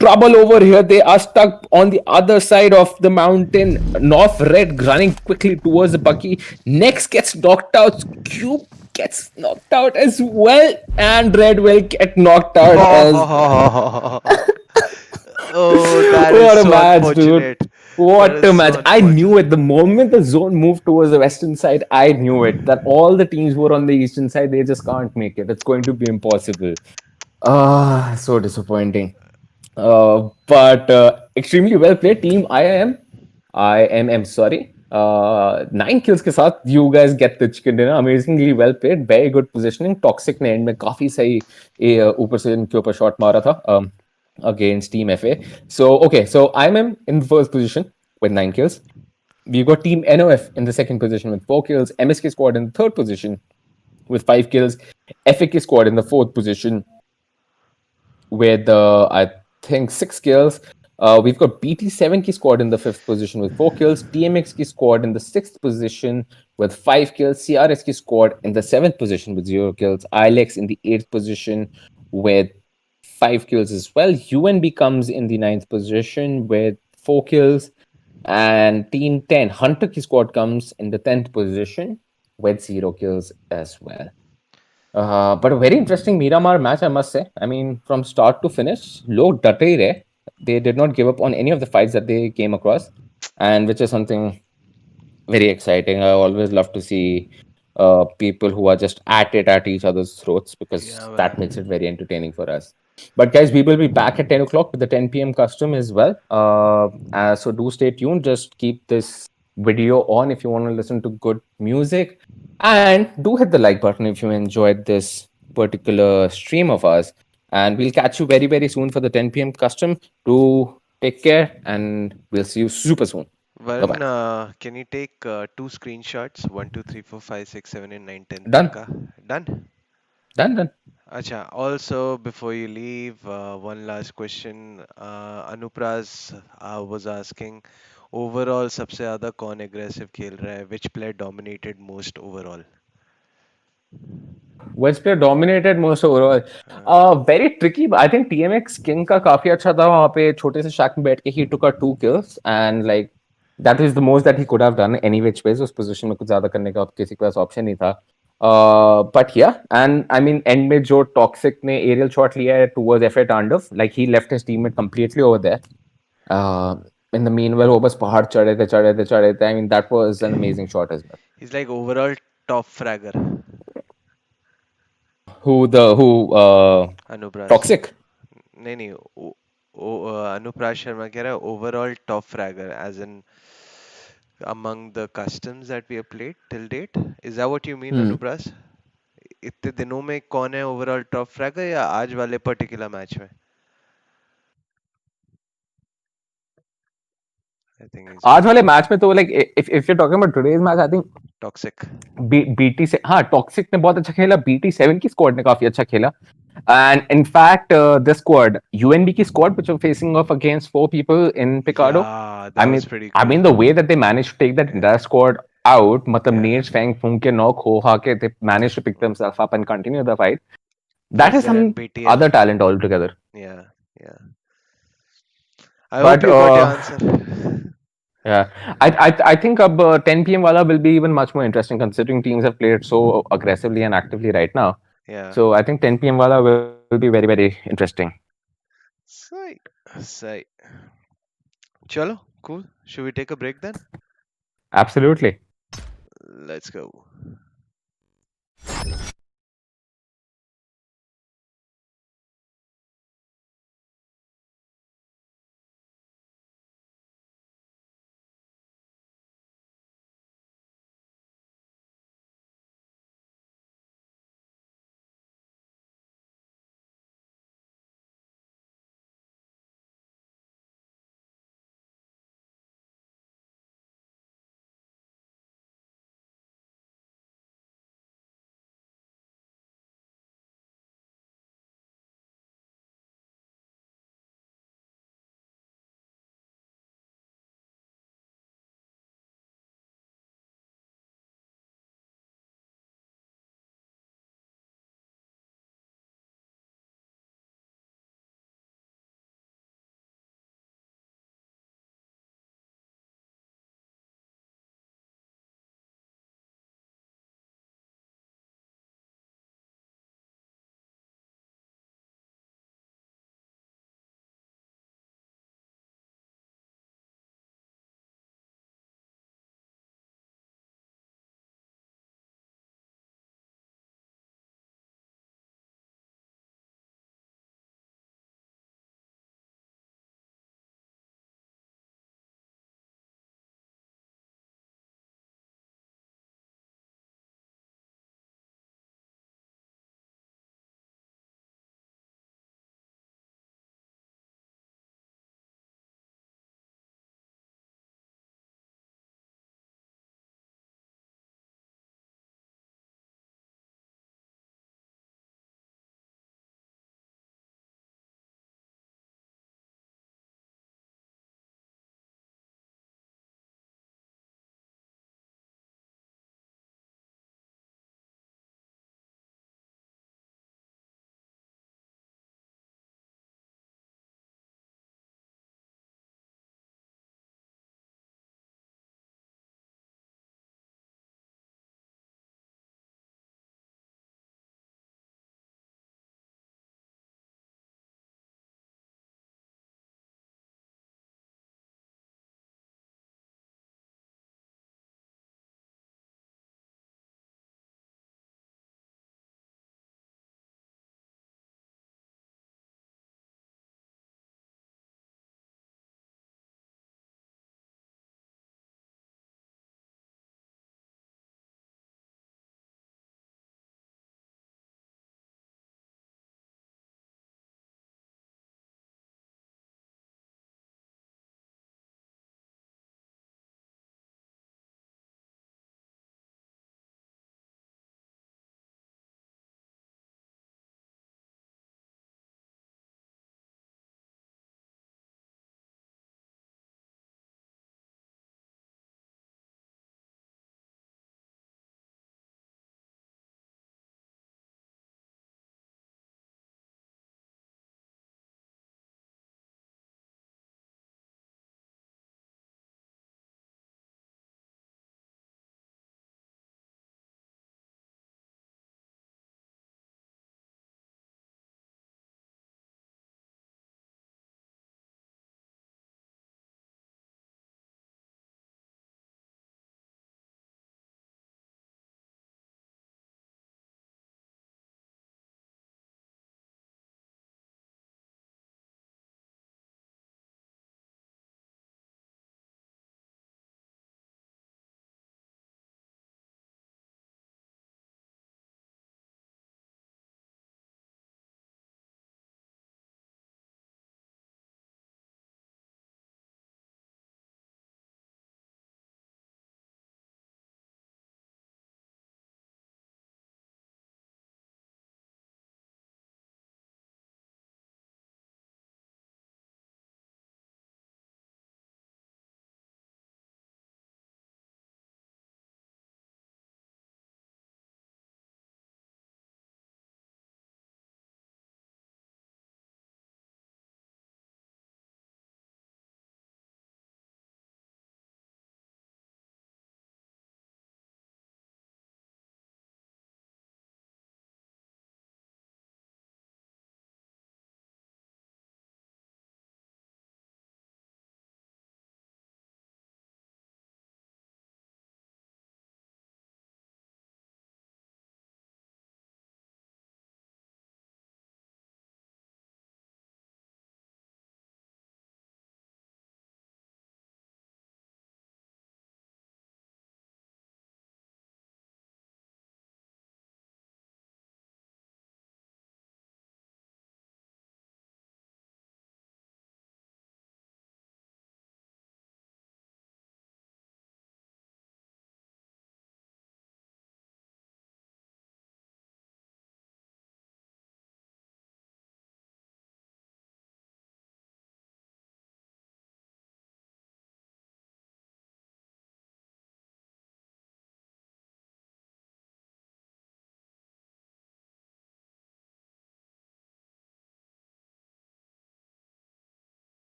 trouble over here. They are stuck on the other side of the mountain. North Red running quickly towards the Bucky. Next gets knocked out. Cube gets knocked out as well, and Red will get knocked out as Oh, that what is a so match, unfortunate. dude. What That a is match. so I knew it. The moment the zone moved towards the western side, I knew it. That all the teams who are on the eastern side, they just can't make it. It's going to be impossible. So disappointing. But extremely well played team IIM, sorry. 9 kills के साथ you guys get the chicken dinner. Amazingly well played. Very good positioning. Toxic ने end में काफी सही ऊपर से इनके ऊपर shot मारा था against Team FA. So okay, so I'm in the first position with 9 kills. We've got Team NOF in the second position with 4 kills. MSK squad in the third position with 5 kills. FAK squad in the fourth position with I think 6 kills. We've got BT7 ki squad in the fifth position with 4 kills. TMX ki squad in the sixth position with 5 kills. CRS ki squad in the seventh position with 0 kills. ILX in the eighth position with 5 kills as well. UNB comes in the ninth position with 4 kills. And Team 10, Hunter ki squad comes in the 10th position with 0 kills as well. But a very interesting Miramar match, I must say. I mean, from start to finish, log डटे ही रहे. They did not give up on any of the fights that they came across, and which is something very exciting. I always love to see people who are just at it at each other's throats, because that makes it very entertaining for us. But guys, we will be back at 10 o'clock with the 10 p.m. custom as well. So do stay tuned. Just keep this video on if you want to listen to good music, and do hit the like button if you enjoyed this particular stream of ours. And we'll catch you very, very soon for the 10 p.m. custom. Do take care, and we'll see you super soon. Varun, can you take 2 screenshots? 1, 2, 3, 4, 5, 6, 7, and 9, 10. Done. Ka? Done? Done. Acha. Also, before you leave, one last question. Anupraz was asking, overall, सबसे ज़्यादा कौन aggressive खेल रहा है? Which player dominated most overall? Which player dominated most overall? Very tricky. I think TMX King का काफी अच्छा था वहाँ पे छोटे से shack में बैठ के. He took out 2 kills, and like that is the most that he could have done any which ways. उस position में कुछ ज़्यादा करने का किसी के पास option नहीं था. But yeah, and I mean, end में जो toxic ने aerial shot लिया है towards FA Tandav, like he left his teammate completely over there. Uh, in the meanwhile, वो बस पहाड़ चढ़े थे. I mean, that was an amazing shot as well. He's like overall top fragger, Who Anupras. toxic? नहीं अनुप्राज शर्मा कह रहा है overall top fragger as in among the customs that we have played till date. Is that what you mean, Hmm. Anupras? इतने दिनों में कौन है overall top fragger या आज वाले पर्टिकुलर मैच में? I think he's आज वाले busy. मैच में तो like if you're talking about today's match, I think Toxic. BT से हाँ टॉक्सिक ने बहुत अच्छा खेला. BT7 की स्क्वाड ने काफी अच्छा खेला. And in fact, this squad, UNB ki squad, which are facing off against 4 people in Picardo. Yeah, I that was mean, pretty I cool. mean the way that they managed to take that Yeah, entire squad out, matlab yeah. nades, fang, fung ke knock, ho, ha ke, they managed to pick themselves up and continue the fight. That is First some in BTL. other talent altogether. Yeah, yeah. I hope But you got your answer. yeah, I think 10 p.m. wala will be even much more interesting considering teams have played so aggressively and actively right now. Yeah. So I think 10 p.m. wala will be very very interesting. Sweet. Sweet. Chalo, cool. Should we take a break then? Absolutely. Let's go.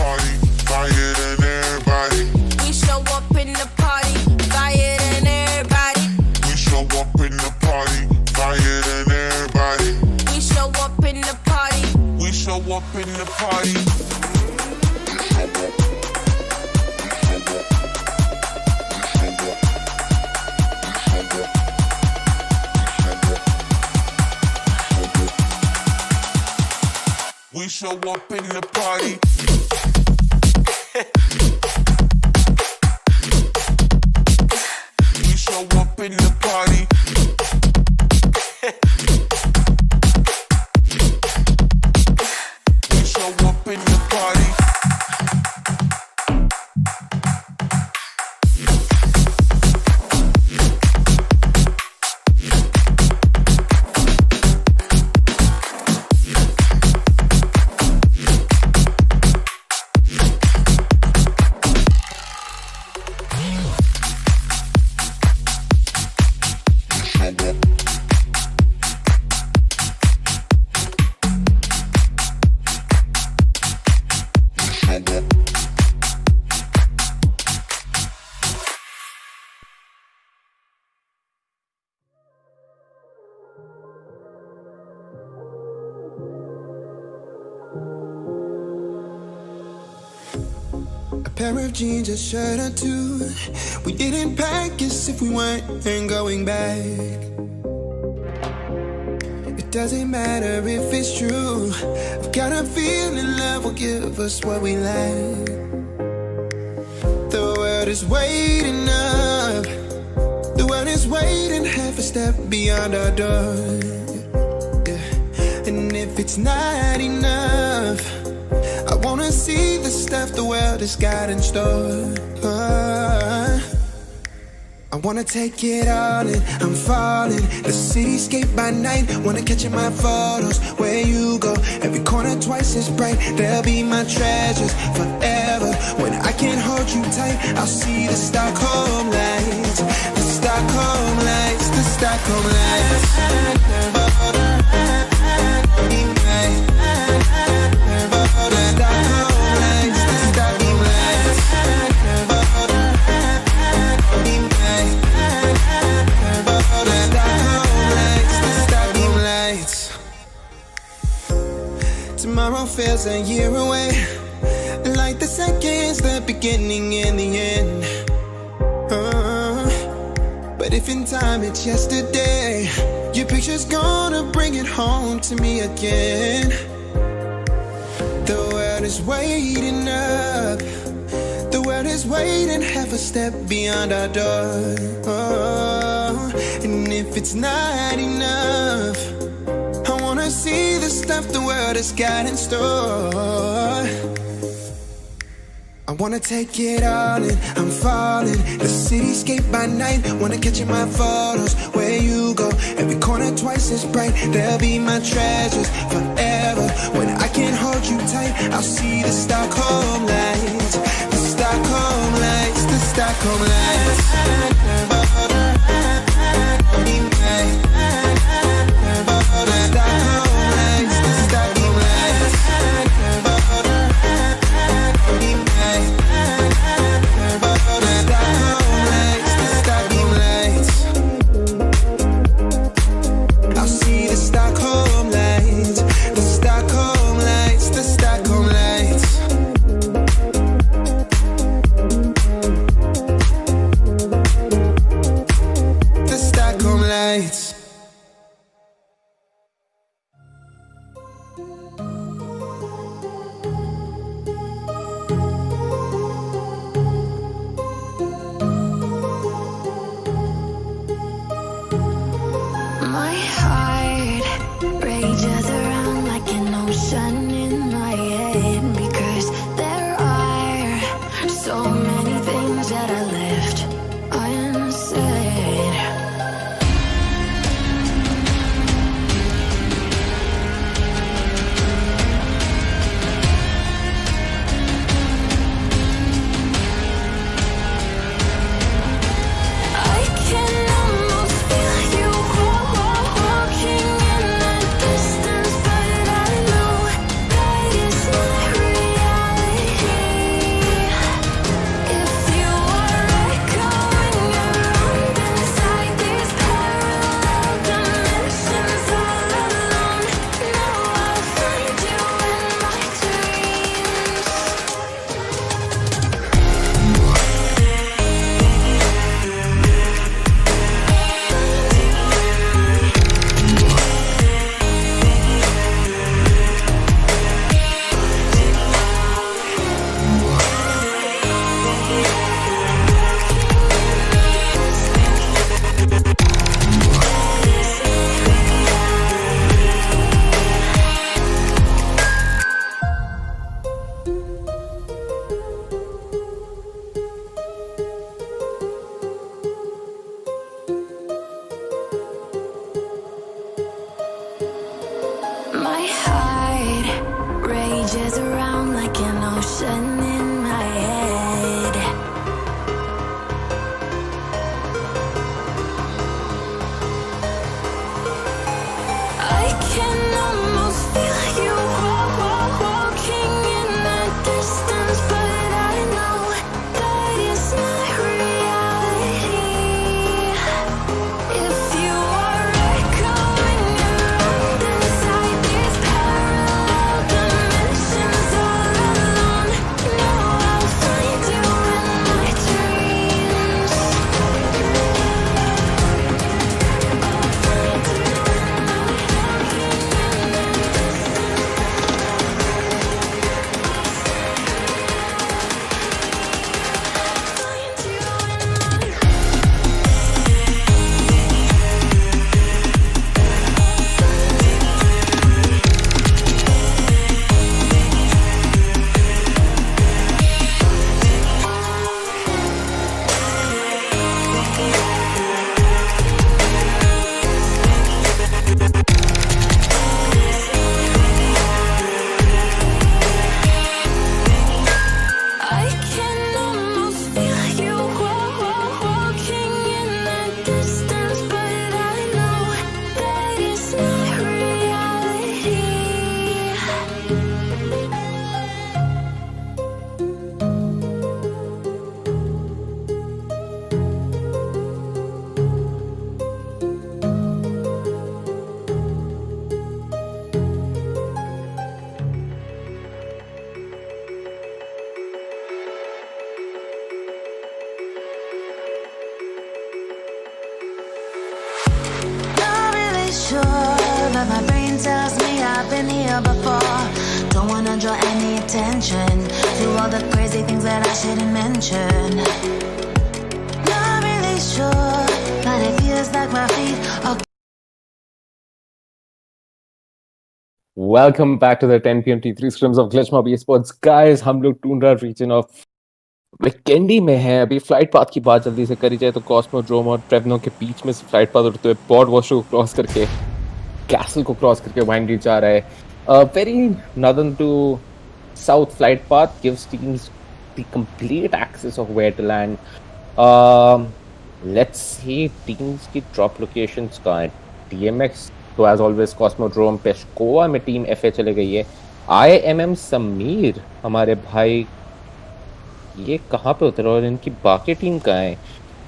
party, fire than everybody. We show up in the party, fire than everybody. We show up in the party, fire than everybody. We show up in the party. We show up in the party. We show up in the party. We show up in the party. We show up in the party. A pair of jeans, a shirt or two. We didn't pack as if we weren't going back. It doesn't matter if it's true. I've got a feeling love will give us what we lack. The world is waiting up. The world is waiting half a step beyond our door. Yeah. And if it's not enough, I wanna see the stuff the world has got in store. I wanna take it all in, I'm falling. The cityscape by night, wanna catch in my photos. Where you go, every corner twice as bright. They'll be my treasures forever. When I can't hold you tight, I'll see the Stockholm lights. The Stockholm lights, the Stockholm lights. Tomorrow feels a year away, like the seconds, the beginning and the end. But if in time it's yesterday, your picture's gonna bring it home to me again. The world is waiting up. The world is waiting half a step beyond our door. And if it's not enough, I wanna see the stuff the world has got in store. I wanna take it all in, I'm falling. The cityscape by night, wanna catch in my photos. Where you go, every corner twice as bright. They'll be my treasures forever. When I can't hold you tight, I'll see the Stockholm lights. The Stockholm lights, the Stockholm lights. changes around like an ocean in my head. I can almost feel you walking in the distance, but I know that it's not reality. If you are echoing around inside these parallel dimensions all alone, know I'll find you in my dreams. I can almost feel you walking in the distance, but I know that it's not reality. Not really sure, but my brain tells me I've been here before. Don't wanna draw any attention to all the crazy things that I shouldn't mention. Not really sure, but it feels like my feet are. Welcome back to the 10 p.m. T3 scrims of GLITCHMOB eSPORTS. Guys, हम लोग tundra reason of Vikendi में है. अभी flight path की बात जल्दी से करी जाए तो कॉस्मोड्रोम और ट्रेवनो के बीच में से फ्लाइट पाथ उड़ते हुए बॉर्ड वॉशर को क्रॉस करके कैसल को क्रॉस करके वाइंडी जा रहा है. Very northern to south flight path gives teams the complete access of where to land. Let's see teams की ड्रॉप लोकेशंस कहाँ है. DMX तो एज ऑलवेज कॉस्मोड्रोम पेशकोवा में टीम FA चले गई है. IMM समीर हमारे भाई ये कहाँ पे उतरे और इनकी बाकी टीम कहाँ है.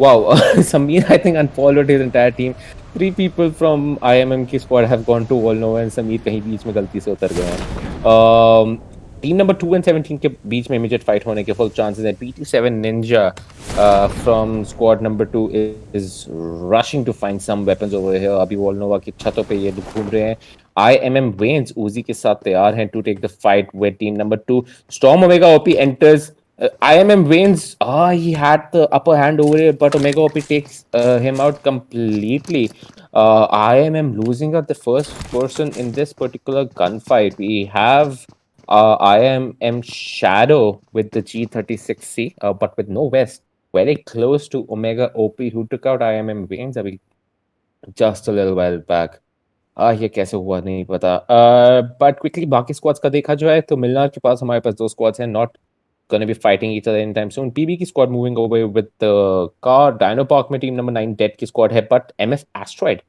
Wow Sameer I think unfollowed his entire team. 3 people from IMM की squad have gone to wall no and Sameer कहीं बीच में गलती से उतर गए हैं. टीम नंबर 2 and 17 के बीच में इमीडिएट फाइट होने के फुल चांसेस हैं. PT7 ninja from squad number 2 is rushing to find some weapons over here. अभी वॉलनोवा की छतों पे ये लोग घूम रहे हैं. IMM वेन्स उजी के साथ तैयार हैं to take the fight with team number 2. Storm omega OP enters. IMM wins. He had the upper hand over it, but Omega OP takes him out completely. IMM losing out the first person in this particular gunfight. We have IMM Shadow with the G36C, but with no vest. Very close to Omega OP, who took out IMM Waynes just a little while back. ये कैसे हुआ नहीं पता. But quickly बाकी squads का देखा जो है तो मिलनार के पास हमारे पास 2 स्क्वाड्स हैं. Not going to be fighting each other anytime soon. PB की squad moving over with the car. Dino Park में team number 9 Dead की squad है, but MS Asteroid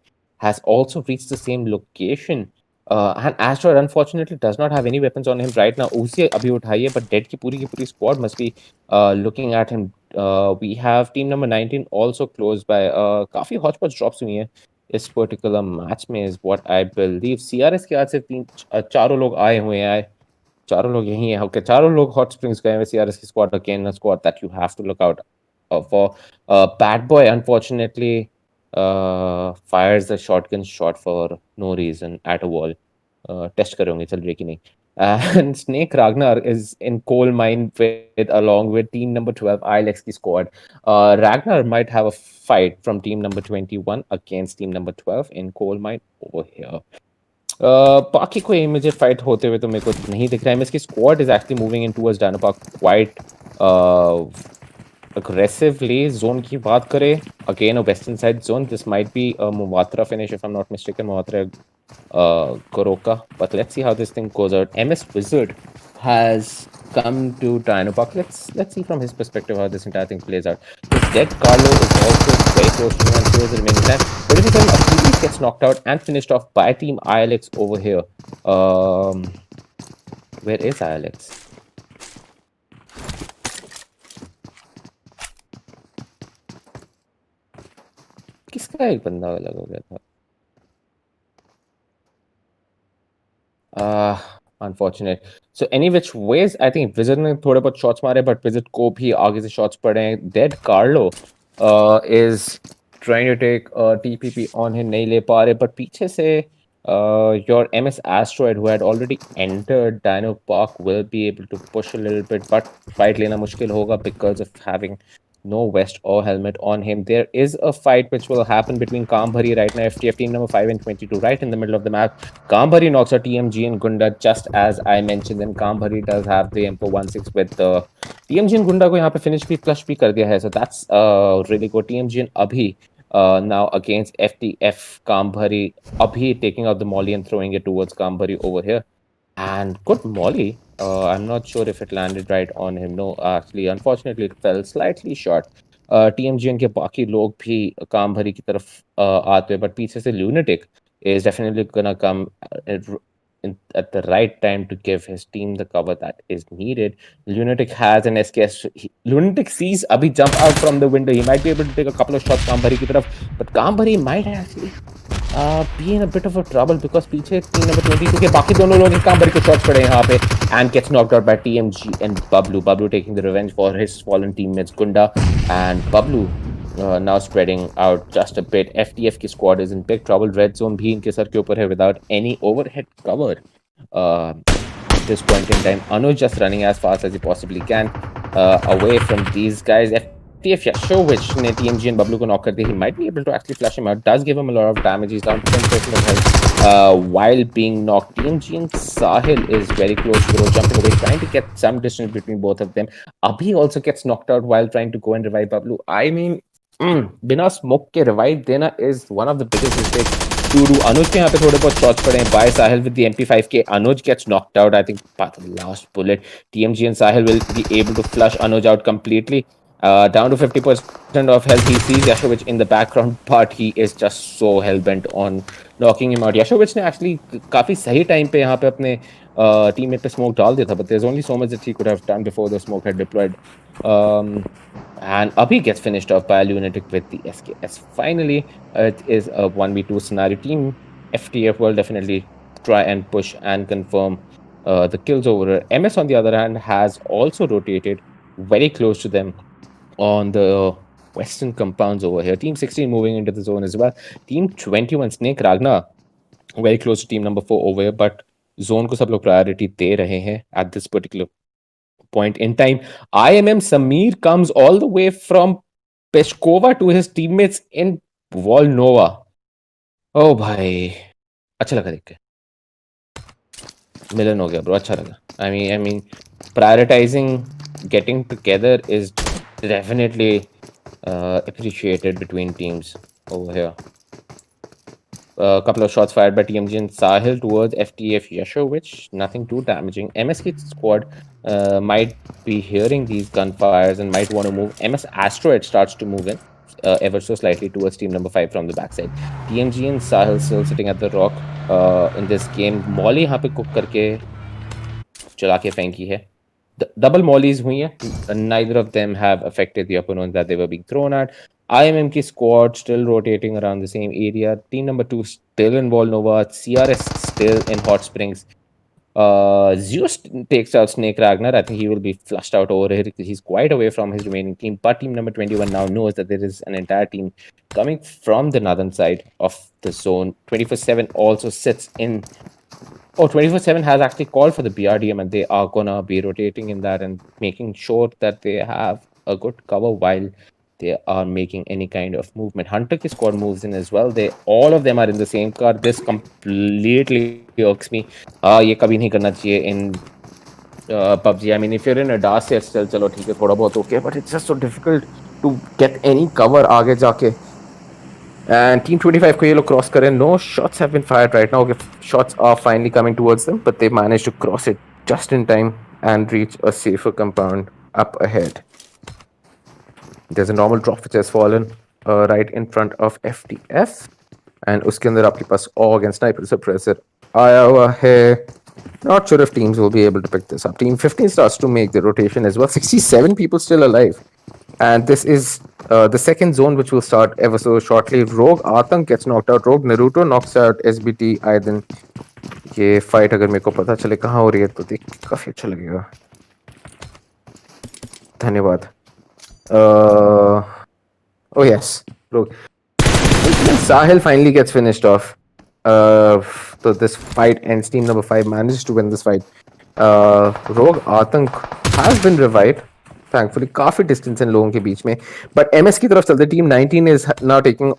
has also reached the same location. And Asteroid unfortunately does not have any weapons on him right now. उसे अभी उठाई है, but Dead की पूरी squad must be looking at him. We have team number 19 also close by. काफी hodgepodge drops हुई हैं इस पर्टिकुलर मैच में is what I believe. CRS के आज से चारों लोग आए हुए हैं. चारों लोग यही हैं. ओके, चारों लोग हॉट स्प्रिंग्स गए हैं. CRS की squad again a squad that you have to look out for. Bad boy unfortunately fires a shotgun shot for no reason at a wall. Test करेंगे चल रही कि नहीं. And Snake Ragnar is in coal mine along with team number 12 Ilex की squad. Ragnar might have a fight from team number 21 against team number 12 in coal mine over here. बाकी कोई immediate fight होते हुए तो मेरे को नहीं दिख रहा है. इसकी squad is actually moving in towards Dino Park quite aggressively. Zone की बात करें again a western side zone. This might be a मुवात्रा finish if I am not mistaken. मुवात्रा Kuroka, but let's see how this thing goes out. MS Wizard has come to Dino Park. Let's see from his perspective how this entire thing plays out. His dead Carlo is also very close to him and so is the remaining time. 27 Achilles gets knocked out and finished off by Team ILX over here. Where is ILX? किसका एक बंदा अलग हो गया था? Unfortunate. So any which ways, I think Wizard ने थोड़े बहुत shots मारे, but Wizard को भी आगे से shots पड़े हैं. Dead Carlo is trying to take TPP on him, नहीं ले पा रहे, but पीछे से your MS Asteroid who had already entered Dino Park will be able to push a little bit, but fight लेना मुश्किल होगा because of having no vest or helmet on him. There is a fight which will happen between Kambhari right now, FTF team number 5 and 22, right in the middle of the map. Kambhari knocks out TMG and Gunda, just as I mentioned. Then Kambhari does have the M416 with TMG and Gunda को यहाँ पे finish भी flush भी कर दिया है. So that's really good. TMG and Abhi now against FTF Kambhari. Abhi taking out the molly and throwing it towards Kambhari over here. And good molly. I'm not sure if it landed right on him. No, actually, unfortunately, it fell slightly short. TMGN के बाकी लोग भी कामभरी की तरफ आते हैं, but पीछे से Lunatic is definitely gonna come at the right time to give his team the cover that is needed. Lunatic has an SKS. Lunatic sees Abhi jump out from the window. He might be able to take a couple of shots Kambhari की तरफ, but Kambhari might actually be in a bit of a trouble because पीछे team number 22 के बाकी दोनों लोग Kambhari के shots पड़े यहाँ पे and gets knocked out by TMG and Bablu. Bablu taking the revenge for his fallen teammates Gunda and Bablu. Now spreading out just a bit. FTF की squad is in big trouble. Red zone भी इनके sir के ऊपर है without any overhead cover. At this point in time, Anuj just running as fast as he possibly can away from these guys. FTF Yashovich ने TMG and Bablu को knock कर दिया. He might be able to actually flush him out. Does give him a lot of damage. He's down to 10% of health while being knocked. TMG and Sahil is very close to the road, jumping away, trying to get some distance between both of them. Abhi also gets knocked out while trying to go and revive Bablu. I mean, बिना smoke के revive देना is one of the biggest mistake to do. Anuj के यहाँ पे थोड़े बहुत shots पड़े हैं bye Sahil with the MP5 के. Anuj gets knocked out I think by the last bullet. TMG and Sahil will be able to flush Anuj out completely. Down to 50% of health. He sees Yashovich in the background, but he is just so hell-bent on knocking him out. Yashovich ने actually काफी सही time पे यहाँ पे अपने teammate पे smoke डाल दिया था, but there's only so much that he could have done before the smoke had deployed. And Abhi gets finished off by Lunatic with the SKS. Finally, it is a 1v2 scenario. Team FTF will definitely try and push and confirm the kills over here. MS, on the other hand, has also rotated very close to them on the western compounds over here. Team 16 moving into the zone as well. Team 21, Snake Ragnar, very close to team number 4 over here, but zone को सब लोग priority दे रहे हैं at this particular point in time. IMM Samir comes all the way from Peshkova to his teammates in Volnova. Oh भाई अच्छा लगा देख के. मिलन हो गया bro, अच्छा लगा. I mean prioritizing getting together is definitely appreciated between teams over here. A couple of shots fired by TMG and Sahil towards FTF Yashovich. Nothing too damaging. MSK squad might be hearing these gunfires and might want to move. MS Asteroid starts to move in ever so slightly towards team number 5 from the backside. TMG and Sahil still sitting at the rock in this game. Molly यहाँ पे cook करके चला के फेंकी है. Double mollies हुई है. Neither of them have affected the opponent that they were being thrown at. IMM की squad still rotating around the same area. Team number 2 still in Volnova. CRS still in Hot Springs. Zeus takes out Snake Ragnar. I think he will be flushed out over here. He's quite away from his remaining team. But team number 21 now knows that there is an entire team coming from the northern side of the zone. 24/7 also sits in. 24/7 has actually called for the BRDM and they are gonna be rotating in that and making sure that they have a good cover while they are making any kind of movement. Hunter ki squad moves in as well. All of them are in the same car. This completely irks me. ये कभी नहीं करना चाहिए in PUBG. I mean, if you're in a DAS set still, चलो ठीक है थोड़ा बहुत okay, but it's just so difficult to get any cover आगे जाके. And Team 25 को ये लोग cross करें. No shots have been fired right now. Okay, shots are finally coming towards them, but they managed to cross it just in time and reach a safer compound up ahead. There's a normal drop which has fallen right in front of FTF. And उसके अंदर आपके पास AUG and Sniper Suppressor आया हुआ है. Not sure if teams will be able to pick this up. Team 15 starts to make the rotation as well. 67 people still alive. And this is the second zone which will start ever so shortly. Rogue Atank gets knocked out. Rogue Naruto knocks out SBT Aiden. ये fight अगर मेरे को पता चले कहाँ हो रही है तो देख काफी अच्छा लगेगा. धन्यवाद. Oh yes, Rogue. Sahil finally gets finished off. So this fight ends. Team number 5 manages to win this fight. Rogue Atank has been revived. Thankfully, काफी distance in लोगों के बीच में. But MS की तरफ चलते. Team 19 is now taking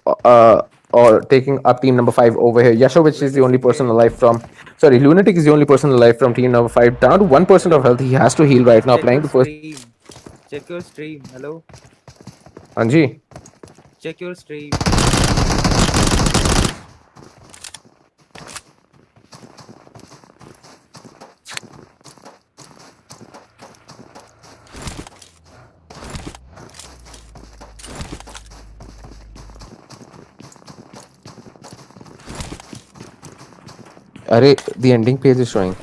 up team number 5 over here. Yashovich is the only person alive from. Sorry, Lunatic is the only person alive from team number 5. Down to 1% of health. He has to heal right now. Playing the first. Check your stream. Hello. Anji. Check your stream. Array, the ending page is showing.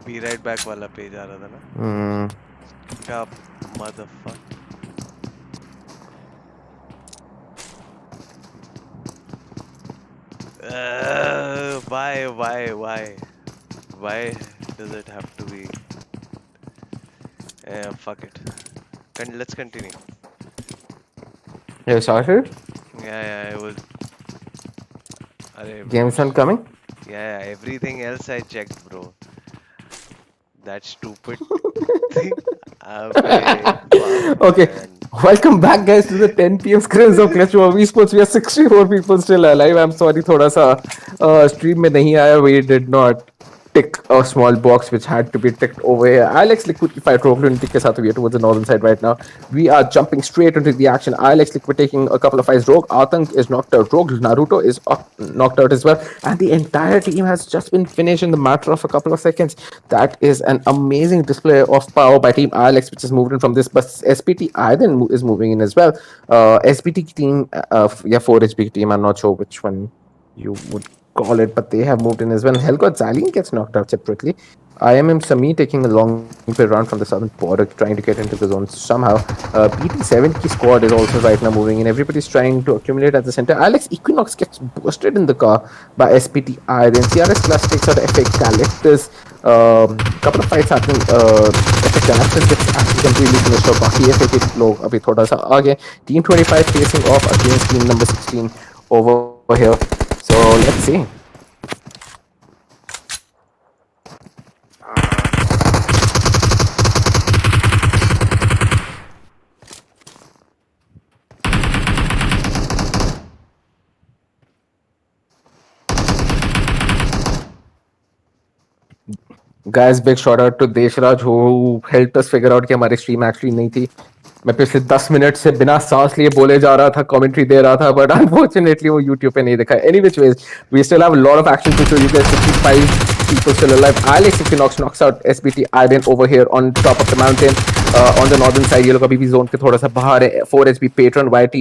Be right back वाला page आ रहा था ना. क्या motherfucker. Why does it have to be? Fuck it. Let's continue. You started? Yeah, it was. Game's not coming? Yeah, everything else I checked, bro. That stupid thing. Okay, welcome back, guys, to the 10 p.m. scrims of GLITCHMOB eSports. We are 64 people still alive. I'm sorry, थोड़ा सा stream में नहीं आया. We did not tick a small box which had to be ticked over here. Alex Liquid की fight Rogue Lunatic के साथ we are towards the northern side right now. We are jumping straight into the action. Alex Liquid taking a couple of fights. Rogue Atank is knocked out. Rogue Naruto is knocked out as well. And the entire team has just been finished in the matter of a couple of seconds. That is an amazing display of power by Team Alex, which has moved in from this. But SPT Aiden is moving in as well. SPT team, 4 HP team. I'm not sure which one you would call it, but they have moved in as well. Helgot Zaleen gets knocked out separately. IMM Sami taking a long way around from the southern border, trying to get into the zone somehow. PT7 ki squad is also right now moving in. Everybody's trying to accumulate at the center. Alex Equinox gets busted in the car by SPTI. Then CRS Class takes out FA Galactus. Couple of fights happening. FA Galactus gets actually completely finished off. Baki FA ke log abhi thoda sa aage. Team 25 facing off against team number 16 over here. So let's see. Guys, big shout out to Deshraj who helped us figure out कि हमारी stream actually नहीं थी. मैं पिछले 10 minute से बिना सांस लिए बोले जा रहा था, commentary दे रहा था, but unfortunately वो YouTube पे नहीं दिखा. Any which ways, we still have a lot of action to show you guys. 55 people still alive. Alex Equinox knocks out SBT Iron over here on top of the mountain. On the northern side, ये लोग अभी भी zone के थोड़ा सा बाहर है. 4 HP Patron YT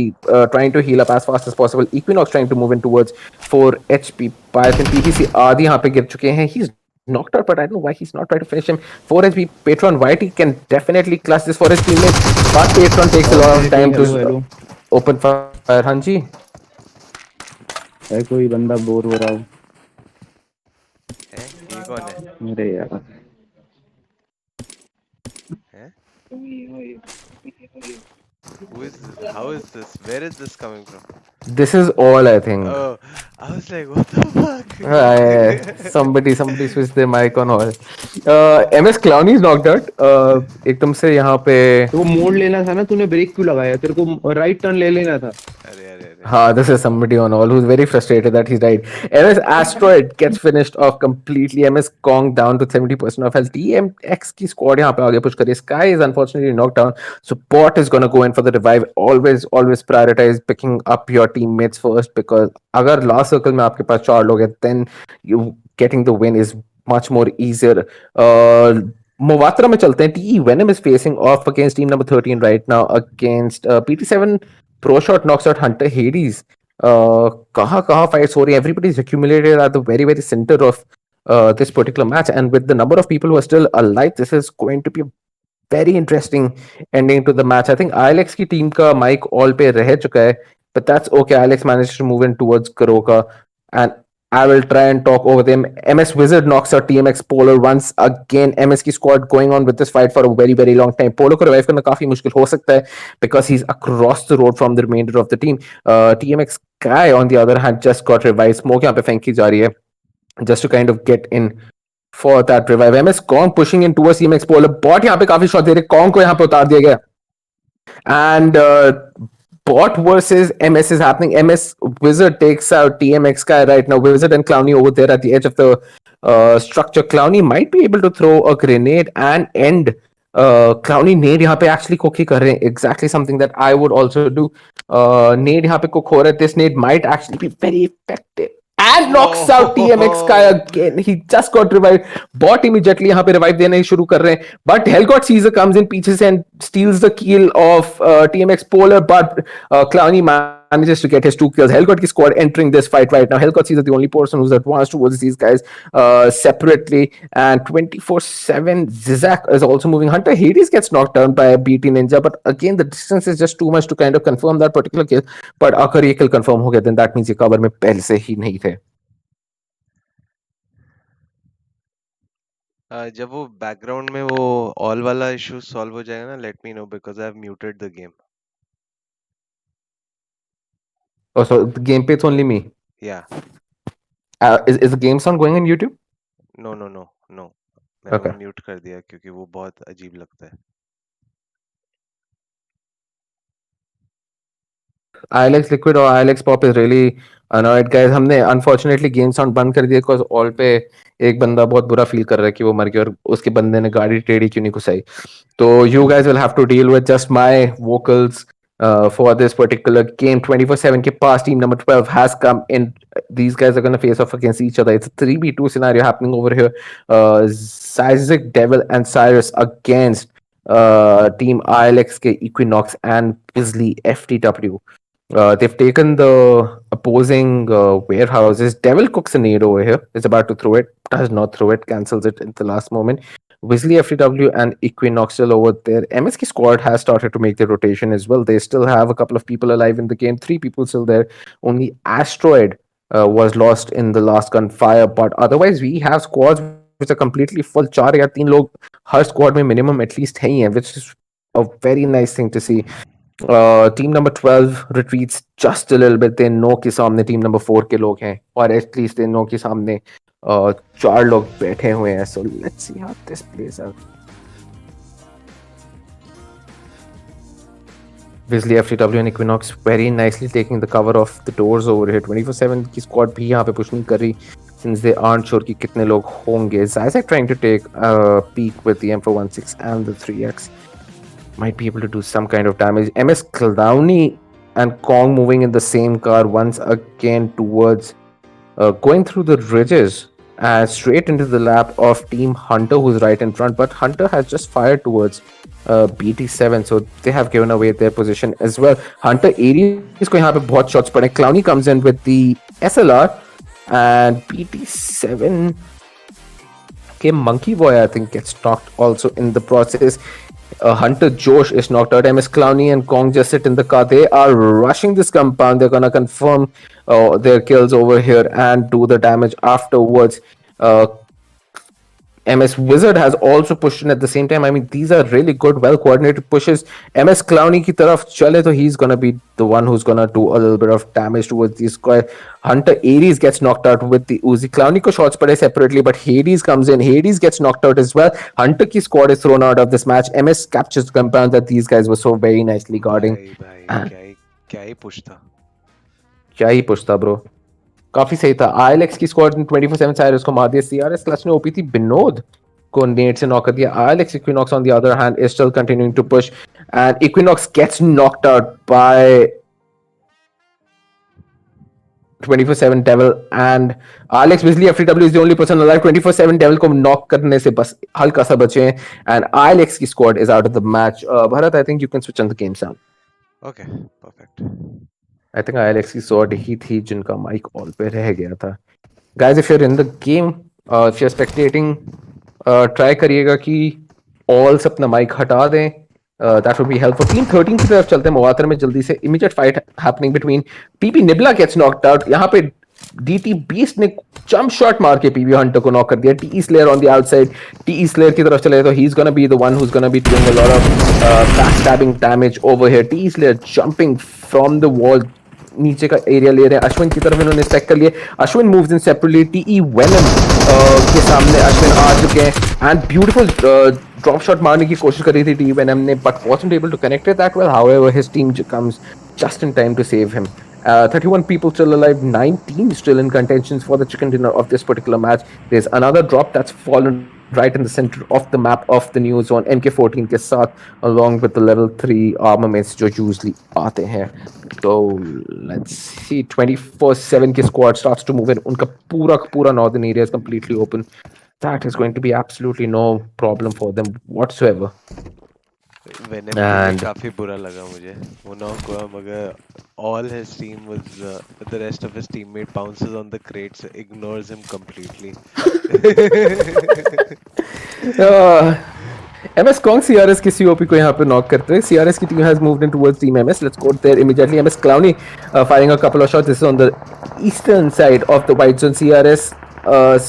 trying to heal up as fast as possible. Equinox trying to move in towards 4 HP Python. PTC आदि यहाँ पे गिर चुके हैं. He's knocked out, but I don't know why he's not trying to finish him. 4 HP Patron YT can definitely clutch this for his teammate, but Patron takes a lot of time to open fire. Hanji, है कोई बंदा bore हो रहा हो? ये कौन है? मेरे यार. हैं? Who is this? How is this? Where is this coming from? this is all I think. Oh, I was like, what the fuck? Somebody switched their mic on all. MS Clowney is knocked out. एकदम से यहाँ पे तो मोड़ लेना था ना, तूने ब्रेक क्यों लगाया? तेरे को राइट टर्न ले लेना था. अरे This is somebody on all who's very frustrated that he's died. MS Asteroid gets finished off completely. MS Kong down to 70% of health. DMX की squad यहाँ पे आगे push करिए. Sky is unfortunately knocked down. So Bot is gonna go in for the revive. Always prioritize picking up your teammates first, because अगर last circle में आपके पास 4 लोग हैं, then you getting the win is much more easier. Movatra में चलते हैं. TE Venom is facing off against team number 13 right now against PT7. Pro Shot knocks out Hunter Hades. Kaha fights sorry, everybody's accumulated at the very center of this particular match, and with the number of people who are still alive, this is going to be a very interesting ending to the match. I think Alex की team का mic all पे रह चुका है, but that's okay. Alex managed to move in towards Karoka, and I will try and talk over them. MS Wizard knocks out TMX Polar once again. MS की squad going on with this fight for a very long time. Polo को revive करना काफी मुश्किल हो सकता है because he's across the road from the remainder of the team. TMX Kai on the other hand just got revived. Smoke यहाँ पे फेंकी जा रही है just to kind of get in for that revive. MS Kong pushing in towards TMX Polar. Bot यहाँ पे काफी shot दे रहे. Kong को यहाँ पे उतार दिया गया. And Bot versus MS is happening. MS Wizard takes out TMX guy right now. Wizard and Clowny over there at the edge of the structure. Clowny might be able to throw a grenade and end. Clowny nade यहाँ पे actually cook ही कर रहे हैं. Exactly something that I would also do. Nade यहाँ पे cook हो रहा है. This nade might actually be very effective. And knocks out TMX guy again. He just got revived. Bot immediately यहाँ पे revive देना ही शुरू कर रहे हैं. But Hellgott Caesar comes in पीछे से and steals the kill of TMX Polar. But Clowny manages to get his 2 kills. Hellgott की squad entering this fight right now. Hellgott Caesar the only person who's advanced towards these guys separately. And 24/7 Zizak is also moving. Hunter Hades gets knocked down by BT Ninja. But again, the distance is just too much to kind of confirm that particular kill. But अगर ये kill confirm हो गया, then that means ये cover में पहले से ही नहीं थे. जब वो बैकग्राउंड में वो ऑल वाला इशू सॉल्व हो जाएगा ना, let me know because I have muted the game. Oh, so the game page only me. या Is the game sound going on YouTube? No मैंने Okay. वो म्यूट कर दिया क्योंकि वो बहुत अजीब लगता है. ILX Liquid और ILX Pop is really annoyed guys. हमने unfortunately game sound बंद कर दिया because all पे एक बंदा बहुत बुरा फील कर रहा है कि वो मर गया और उसके बंदे ने गाड़ी टेढ़ी क्यों नहीं घुसाई. तो you guys will have to deal with just my vocals for this particular game. 24/7 के पास team number 12 has come in. These guys are going to face off against each other. It's a 3v2 scenario happening over here. Isaac Devil and Cyrus against team ILX के Equinox and Grizzly FTW. They've taken the opposing warehouses. Devil cooks a nade over here. Is about to throw it. Does not throw it. Cancels it in the last moment. Grizzly FTW and Equinox still over there. MSK squad has started to make the rotation as well. They still have a couple of people alive in the game. 3 people still there. Only Asteroid was lost in the last gunfire. But otherwise, we have squads which are completely full. 4 या 3 लोग हर squad में minimum at least हैं ही हैं, which is a very nice thing to see. Team number 12 retreats just a little bit. They know कि सामने team number 4 के लोग हैं, और at least they know कि सामने 4 लोग बैठे हुए हैं. So let's see how this plays out. Grizzly FTW and Equinox very nicely taking the cover of the doors over here. 24/7 की squad भी यहाँ पे push नहीं कर रही since they aren't sure कि कितने लोग होंगे. Isaac trying to take a peek with the M416 and the 3X. Might be able to do some kind of damage. MS Clowny and Kong moving in the same car once again towards going through the ridges and straight into the lap of Team Hunter, who's right in front. But Hunter has just fired towards BT7, so they have given away their position as well. Hunter Aries को यहाँ पे बहुत shots पड़े. Clowny comes in with the SLR and BT7 के Monkey Boy I think gets knocked also in the process. Hunter Josh is knocked out. MS Clowny and Kong just sit in the car. They are rushing this compound. They're gonna confirm their kills over here and do the damage afterwards. MS Wizard has also pushed in at the same time. I mean, these are really good, well-coordinated pushes. MS Clowny की तरफ चले तो he's gonna be the one who's gonna do a little bit of damage towards the square. Hunter Aries gets knocked out with the Uzi. Clowny को shots पड़े separately, but Hades comes in. Hades gets knocked out as well. Hunter की squad is thrown out of this match. MS captures the compound that these guys were so very nicely guarding. भाई क्या ही push था. क्या ही पूछता bro, काफी सही था। ILX की स्क्वाड ने 24/7 साइरस को मार दिया। CRS क्लच ने ओपी थी विनोद को नेट से नॉक कर दिया। ILX Equinox on the other hand is still continuing to push and Equinox gets knocked out by 24/7 Devil and ILX Weasley FTW is the only person alive. 24/7 Devil को knock करने से बस हल्का सा बचे हैं and ILX की squad is out of the match. Bharat, I think you can switch on the game sound. Okay, perfect. I think ILX की squad ही थी जिनका माइक ऑल पे रह गया था. Guys, if you're in the game, if you're spectating, try करिएगा कि all से अपना माइक हटा दें. That would be helpful. Team 13 की तरफ चलते हैं मुआतर में जल्दी से. Immediate fight happening between PP Nibla gets knocked out. यहाँ पे DT Beast ने jump shot मार के PB Hunter को knock कर दिया. TE Slayer on the outside. TE Slayer की तरफ चले तो he's gonna be the one who's gonna be doing a lot of backstabbing damage over here. TE Slayer jumping from the wall. नीचे का area ले रहे हैं. अश्विन की तरफ इन्होंने स्टैक कर लिए. Ashwin moves in separately. TE venom के सामने अश्विन आ चुके हैं एंड ब्यूटीफुल ड्रॉप शॉट मारने की कोशिश कर रही थी टीई वेनम ने but wasn't able to connect it that well. However his team comes just in time to save him. 31 people still alive, 19 still in contention for the chicken dinner of this particular match. There's another drop that's fallen right in the center of the map of the new zone. MK14 के साथ along with the level 3 armaments जो usually आते हैं. So let's see, 24/7 की squad starts to move in. उनका पूरा northern area is completely open. That is going to be absolutely no problem for them whatsoever. Venom काफी बुरा लगा मुझे. वो knock हुआ मगर all his team was the rest of his teammate bounces on the crates, ignores him completely. MS Kong CRS की COP को यहाँ पे नॉक करते हैं. CRS की team has moved in towards Team MS. Let's go there immediately. MS Clowney firing a couple of shots. This is on the eastern side of the white zone. CRS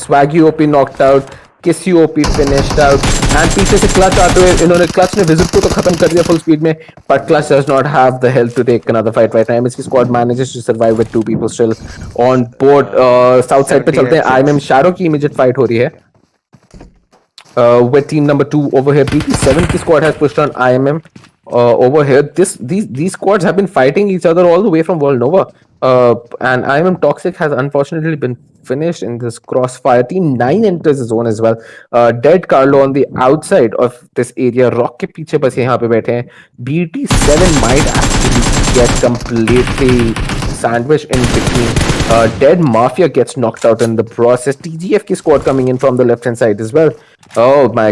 Swaggy OP knocked out. किसी OP finished out and पीछे से clutch आते हुए इन्होंने clutch ने visit को तो खत्म कर दिया फुल स्पीड में but clutch does not have the health to take another fight right now. MS की squad manages to survive with 2 people still on board. South side पे चलते हैं. IMM Shadow की immediate fight हो रही है with team number 2 over here. BT7 की squad has pushed on IMM over here. These squads have been fighting each other all the way from World Nova and IMM Toxic has unfortunately been finished in this crossfire. Team 9 enters the zone as well. Dead Carlo on the outside of this area. Rock के पीछे बस यहाँ पे बैठे हैं. BT7 might actually get completely sandwiched in between. Dead Mafia gets knocked out in the process. TGF की squad coming in from the left hand side as well. Oh my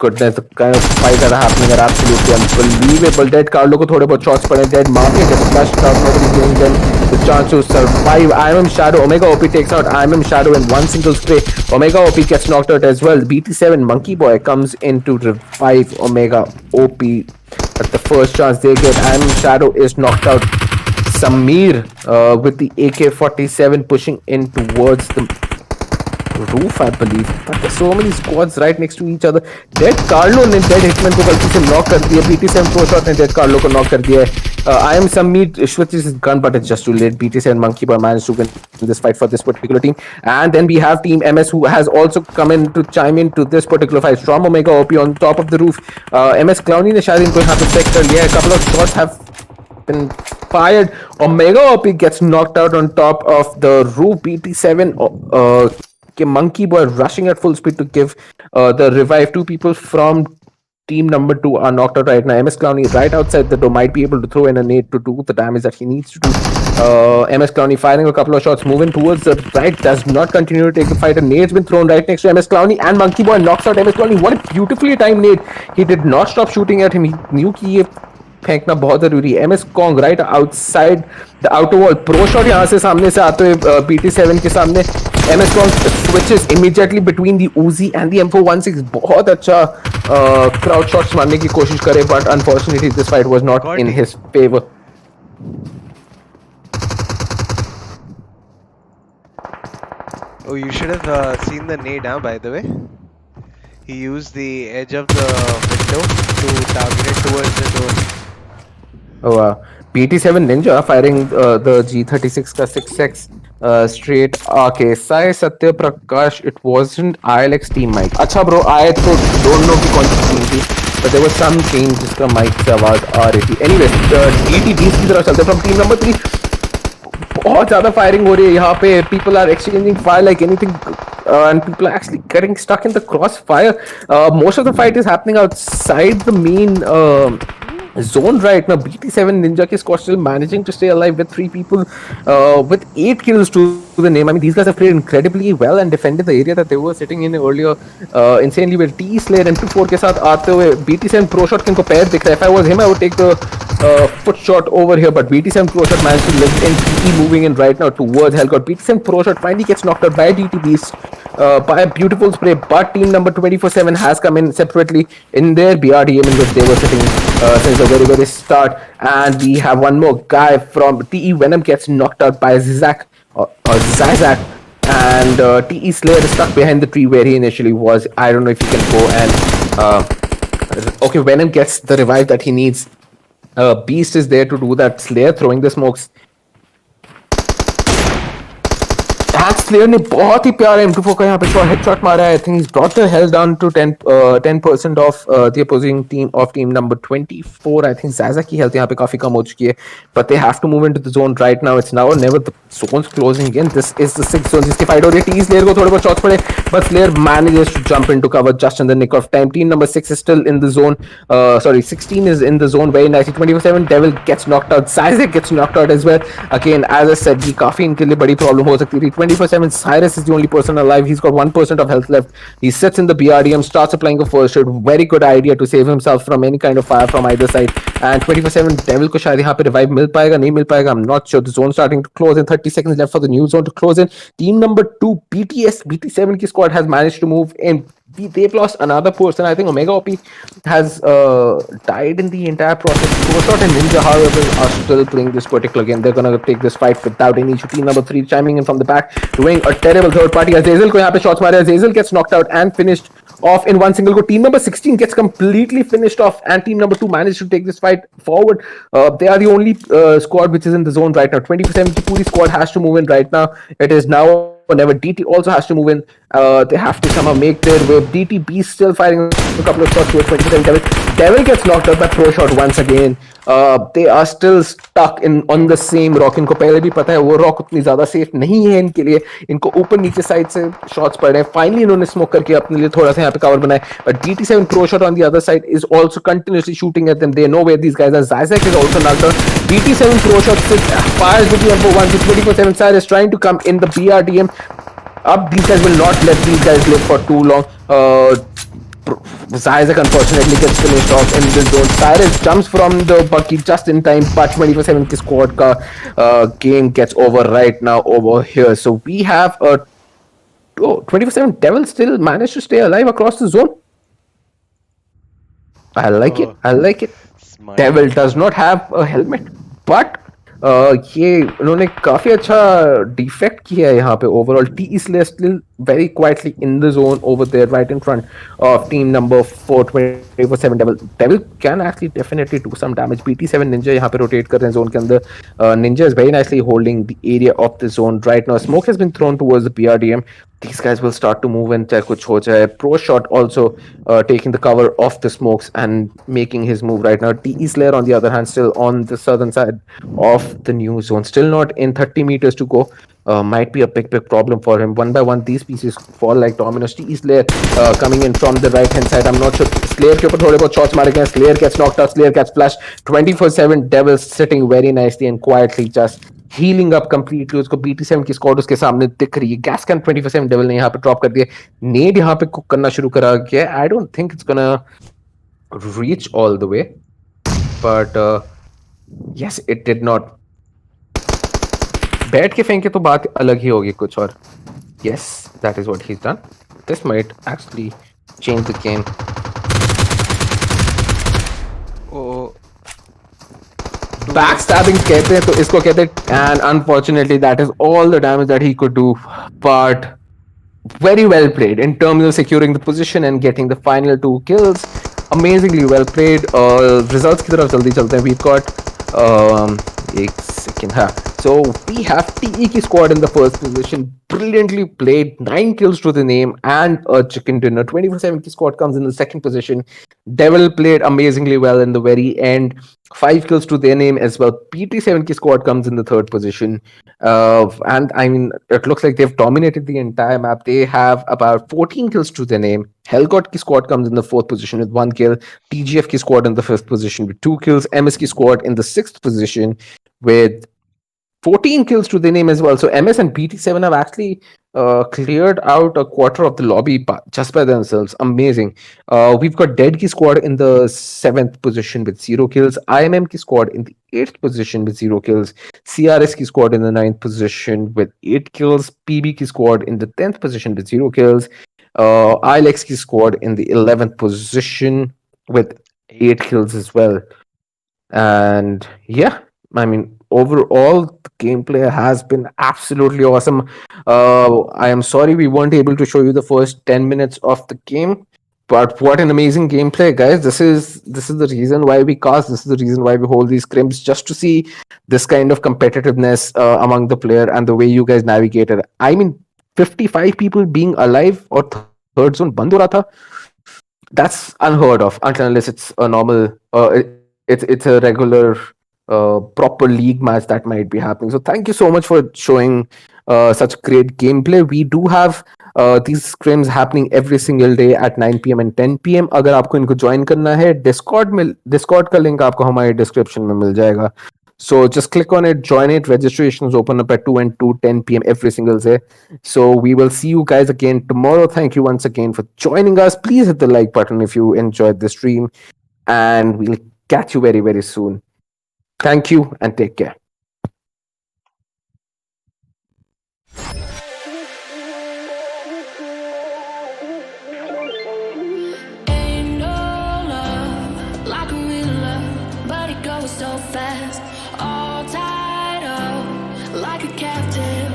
goodness, the kind of fight that are happening are absolutely unbelievable. Dead Carlo को थोड़े बहुत shots पड़े. Dead Mafia gets flushed out. Nobody's giving them the chance to survive. IMM Shadow, Omega OP takes out IMM Shadow in one single spray. Omega OP gets knocked out as well. BT7 Monkey Boy comes in to revive Omega OP at the first chance they get. IMM Shadow is knocked out. Samir with the AK-47 pushing in towards the roof, I believe. But there's so many squads right next to each other. Dead Carlo ने Dead Hitman को गलती से knock कर दिया. BT7 pro shot ने Dead Carlo को knock कर दिया है. I am Samir switches his gun, but it's just too late. BT7 Monkey Boy managed to win this fight for this particular team. And then we have Team MS who has also come in to chime in to this particular fight. Storm Omega OP on top of the roof. MS Clowney ने शायद इनको यहाँ पे check कर लिया है. A couple of shots have been fired. Omega OP gets knocked out on top of the roof. BT7 Monkey Boy rushing at full speed to give the revive. 2 people from team number 2 are knocked out right now. MS Clowney right outside the door might be able to throw in a nade to do the damage that he needs to do. MS Clowney firing a couple of shots, moving towards the right, does not continue to take the fight. A nade's been thrown right next to MS Clowney and Monkey Boy knocks out MS Clowney. What a beautifully timed nade. He did not stop shooting at him. He knew कि ये फेंकना बहुत जरूरी है. MS Kong right outside the outer wall. Pro shot यहाँ से सामने से आते हुए BT7 के सामने. MS Kong switches immediately between the Uzi and the M416. बहुत अच्छा crowd shots मारने की कोशिश करे, but unfortunately this fight was not in his favor. Oh, you should have seen the nade, by the way. He used the edge of the window to target it towards the door. Oh wow. BT7 Ninja firing the G36 का 6x straight आके. Sai Satya Prakash, it wasn't ILX team mic. अच्छा bro, I तो don't know कि कौन सी team थी, but there was some team जिसका mic से आवाज आ रही थी. Anyways, DT20 की तरफ चलते from team number 3. बहुत ज़्यादा फायरिंग हो रही है यहाँ पे. People are exchanging fire like anything, and people are actually getting stuck in the crossfire. Most of the fight is happening outside the main zone right now. BT7 Ninja Ki squad still managing to stay alive with 3 people with 8 kills to the name. I mean, these guys have played incredibly well and defended the area that they were sitting in earlier insanely well. T Slayer and 2-4 के साथ आते हुए BT7 Pro Shot किनको पैर दिख रहा है. If I was him, I would take the foot shot over here, but BT7 Pro Shot managed to live in. TE moving in right now towards Hellgod. BT7 Pro Shot finally gets knocked out by DT Beast by a beautiful spray, but team number 24/7 has come in separately in their BRDM in which they were sitting since the very start. And we have one more guy from TE Venom gets knocked out by Zizak or Zizak, and TE Slayer is stuck behind the tree where he initially was. I don't know if he can go and okay, Venom gets the revive that he needs. Beast is there to do that. Slayer throwing the smokes. Slayer ने बहुत ही प्यारा M24 का यहाँ पे headshot मारा है. I think he's brought the health down to 10% of the opposing team of team number 24. I think Zaza की health यहाँ पे काफी कम हो चुकी है. But they have to move into the zone right now. It's now or never. The zone's closing in. This is the 6th zone जिसकी fight हो रही है. T Slayer को थोड़े बहुत shots पड़े, but Slayer manages to jump into cover just in the nick of time. Team number 6 is still in the zone. 16 is in the zone very nicely. 24/7 Devil gets knocked out. Zaza gets knocked out as well. Again, as I said, ये काफी इनके लिए बड़ी problem हो सकती थी. 24/7 Cyrus is the only person alive. He's got 1% of health left. He sits in the BRDM, starts applying a first aid. Very good idea to save himself from any kind of fire from either side. And 24/7 Devil को शायद यहाँ पे revive मिल पाएगा, नहीं मिल पाएगा, I'm not sure. The zone starting to close in. 30 seconds left for the new zone to close in. Team number 2 BT7 की squad has managed to move in. They've lost another person. I think Omega OP has died in the entire process. Shot and Ninja, however, are still playing this particular game. They're gonna take this fight without any issue. Team number 3 chiming in from the back, doing a terrible third party. Azazel को यहाँ पे shots मारे. Azazel gets knocked out and finished off in one single go. Team number 16 gets completely finished off, and team number 2 managed to take this fight forward. They are the only squad which is in the zone right now. 24/7 की पूरी squad has to move in right now. It is now whenever DT also has to move in. They have to somehow make their way. DT Beast still firing a couple of shots towards 20% Devil. Devil gets knocked out by Pro Shot once again. They are still stuck on the same rock. इनको पहले भी पता है वो rock उतनी ज़्यादा safe नहीं है इनके लिए. इनको ऊपर नीचे साइड से shots पड़ रहे हैं. Finally इन्होंने smoke करके अपने लिए थोड़ा सा यहाँ पे cover बनाए. But DT7 Pro Shot on the other side is also continuously shooting at them. They know where these guys are. Zizek is also knocked out. DT7 Pro Shot fires with the M4 with 24/7 Cyrus trying to come in the BRDM. Up, these guys will not let these guys live for too long. Zizek unfortunately gets finished off in this zone. Cyrus jumps from the bucky just in time, but 24/7 ki squad ka game gets over right now over here. So we have a 24/7 Devil still managed to stay alive across the zone. I like it. I like it. Smart. Devil does not have a helmet, but ये उन्होंने काफी अच्छा defect किया है यहाँ पे overall. T Slayer still very quietly in the zone over there right in front of team number 4 24/7 Devil. Devil can actually definitely do some damage. BT7 Ninja यहाँ पे rotate कर रहे हैं zone के अंदर. Ninja is very nicely holding the area of the zone right now. Smoke has been thrown towards the BRDM. These guys will start to move in चाहे कुछ हो जाए. Pro Shot also taking the cover of the smokes and making his move right now. T Slayer on the other hand still on the southern side of the new zone. Still not in 30 meters to go. Might be a big problem for him. One by one these pieces fall like dominoes. T Slayer coming in from the right hand side. I'm not sure. Slayer के ऊपर थोड़े बहुत shots मारे गए. Slayer gets knocked out. Slayer gets flashed. 24/7 Devil sitting very nicely and quietly just healing up completely. उसको BT7 की squad उसके सामने दिख रही है. गैस कैन 24/7 Devil ने यहाँ पे ड्रॉप कर दिया. नेड यहाँ पे कुक करना शुरू करा गया. I don't think it's gonna reach all the way, but yes, it did not. बैठ के फेंके तो बात अलग ही होगी कुछ और. Yes, that is what he's done. This might actually change the game. Backstabbing कहते हैं तो इसको कहते हैं, and unfortunately that is all the damage that he could do, but very well played in terms of securing the position and getting the final 2 kills. Amazingly well played. Results की तरफ जल्दी चलते हैं. We've got एक second, हाँ. So we have TE की squad in the first position, brilliantly played, 9 kills to the name and a chicken dinner. 24/7 की squad comes in the second position. Devil played amazingly well in the very end, 5 kills to their name as well. PT7 की squad comes in the third position, and I mean it looks like they've dominated the entire map. They have about 14 kills to their name. Hellgott की squad comes in the fourth position with 1 kill. TGF की squad in the fifth position with 2 kills. MS की squad in the sixth position with 14 kills to their name as well. So MS and PT7 have actually cleared out a quarter of the lobby just by themselves. Amazing. We've got Dead Ki squad in the seventh position with 0 kills. IMM Ki squad in the eighth position with 0 kills. CRS Ki squad in the ninth position with 8 kills. PB Ki squad in the 10th position with 0 kills. ILX Ki squad in the 11th position with 8 kills as well. And yeah, I mean, overall, the gameplay has been absolutely awesome. I am sorry we weren't able to show you the first 10 minutes of the game, but what an amazing gameplay, guys. This is the reason why we cast. This is the reason why we hold these scrims, just to see this kind of competitiveness among the player and the way you guys navigated. I mean, 55 people being alive or third zone band ho raha tha, that's unheard of until unless it's a normal it's a regular proper league match that might be happening. So thank you so much for showing such great gameplay. We do have these scrims happening every single day at 9 p.m. and 10 p.m. अगर आपको इनको join करना है Discord का link आपको हमारे description में मिल जाएगा. So just click on it, join it. Registrations open up at 2 and 2:10 p.m. every single day. So we will see you guys again tomorrow. Thank you once again for joining us. Please hit the like button if you enjoyed the stream, and we'll catch you very, very soon. Thank you and take care. Ain't no love like a real love, but it goes so fast. All tied up like a captive.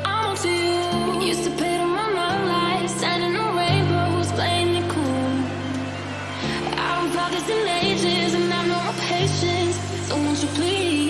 On to you. Used to pay to my mind like standing on rainbows, playing it cool. I haven't felt this in ages, and I've no more patience. So won't you please?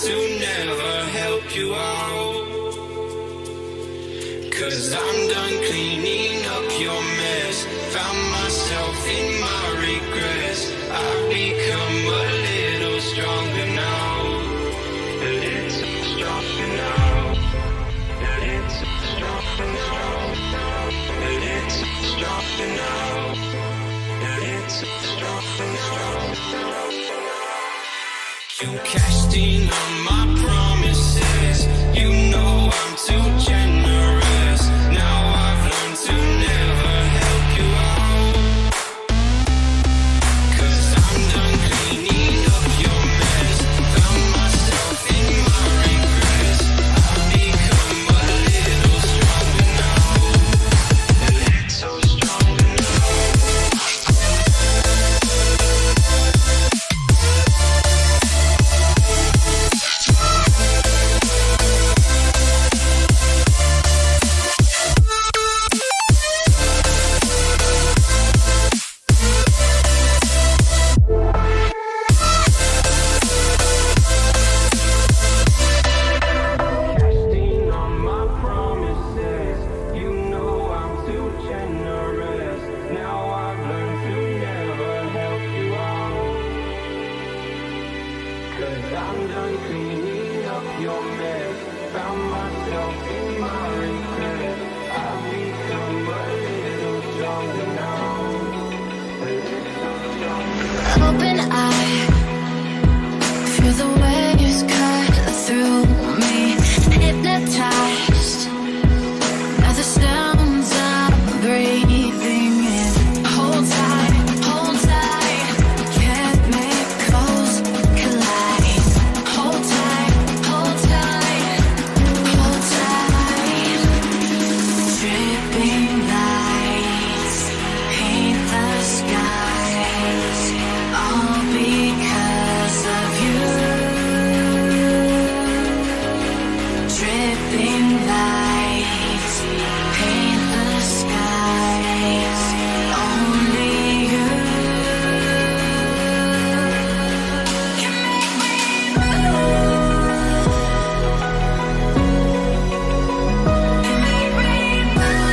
to never help you out. 'Cause I'm done cleaning up your mess. Found myself in my regrets. I've become a little stronger now. A little stronger now. A little stronger now. A little stronger now. A little stronger now. You cashed in on my promises. You know I'm too generous. Now I've learned to never help you out. 'Cause I'm done cleaning up your mess. Found myself in my regrets. I've become a little stronger now. A little stronger now. Casting on my promises. You know I'm too generous. Now I've learned to never help you out. 'Cause I'm done cleaning up your mess. Found myself in my regret. I've become a little stronger now. A little stronger now. Open eye, feel the waves cut through me. Hypnotized by the sounds I'm breathing in. Hold tight, chemicals collide. Hold tight, hold tight, hold tight. Dripping lights paint the skies, all because of you. Dripping lights paint the skies, only you can make me move. Can make me move.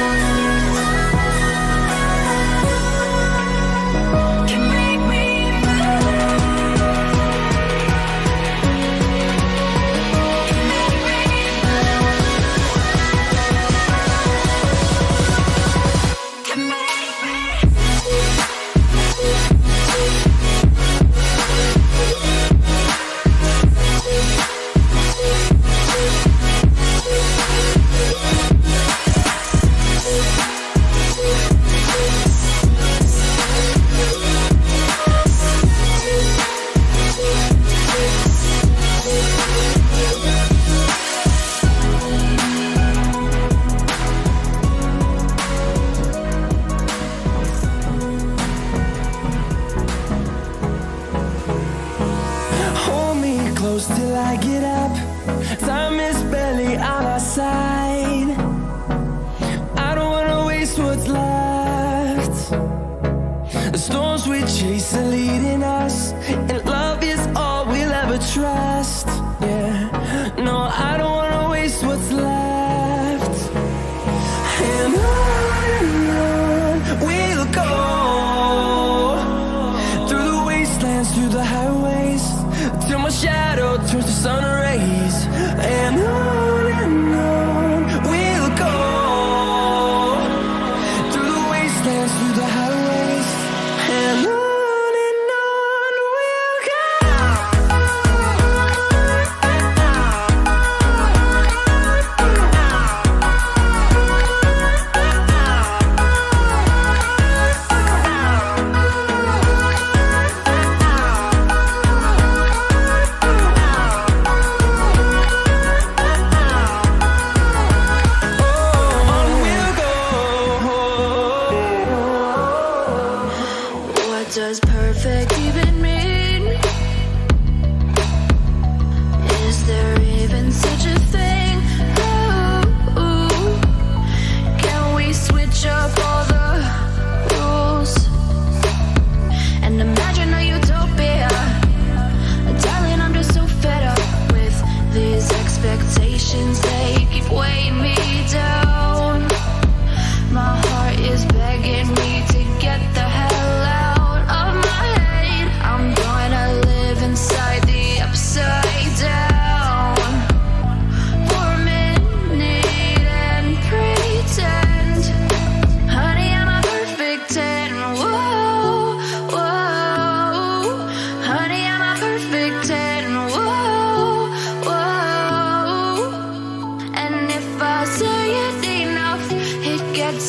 Can make me can make me. Hold me close till I get up. Time is barely on our side. I don't wanna waste what's left. The storms we chase are leading us, and love is all we'll ever trust. Yeah, no, I don't wanna waste what's left. And on we'll go, through the wastelands, through the highways, till my shadow turns to sun rays. And on we'll go, through the wastelands, through the highways, and on we'll go.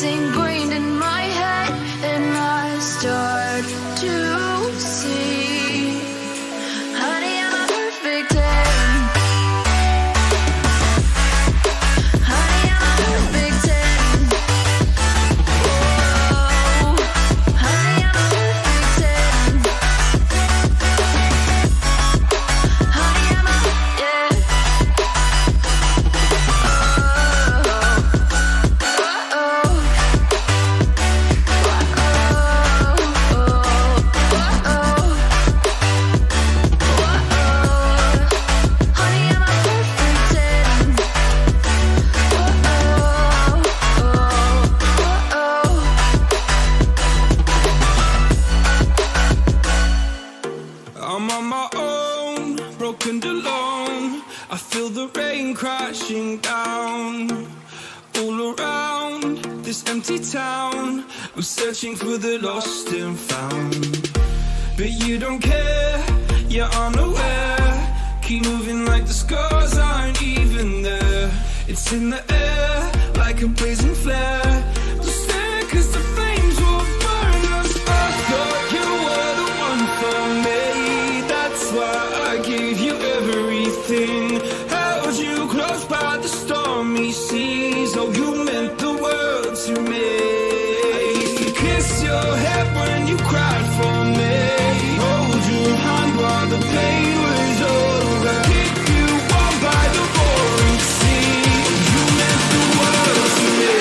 ingrained in my head, and I start to see. Honey, I'm a perfect 10. Honey, I'm a perfect 10. Whoa. Honey, I'm a perfect 10. Honey, I'm a, yeah. I'm on my own, broken alone. I feel the rain crashing down all around this empty town. I'm searching for the lost and found, but you don't care, you're unaware. Keep moving like the scars aren't even there. It's in the air like a blazing flare. Just stare 'cause the flames will burn us. I thought you were the one for me. That's why I gave you everything. Held you close by the stormy seas. Oh, you meant the world to me. I used to kiss your head when you cried for me. Hold your hand while the pain was over. Keep you warm by the roaring sea. You meant the world to me.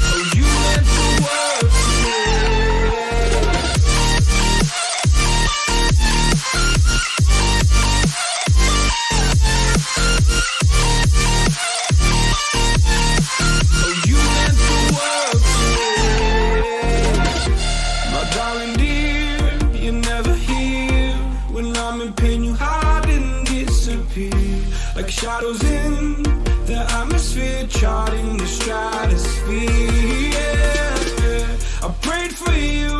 Oh, you meant the world to me. Oh, you meant the world to me. My darling dear, you're never here. When I'm in pain, you hide and disappear. Like shadows in the atmosphere, charting the stratosphere. Yeah. I prayed for you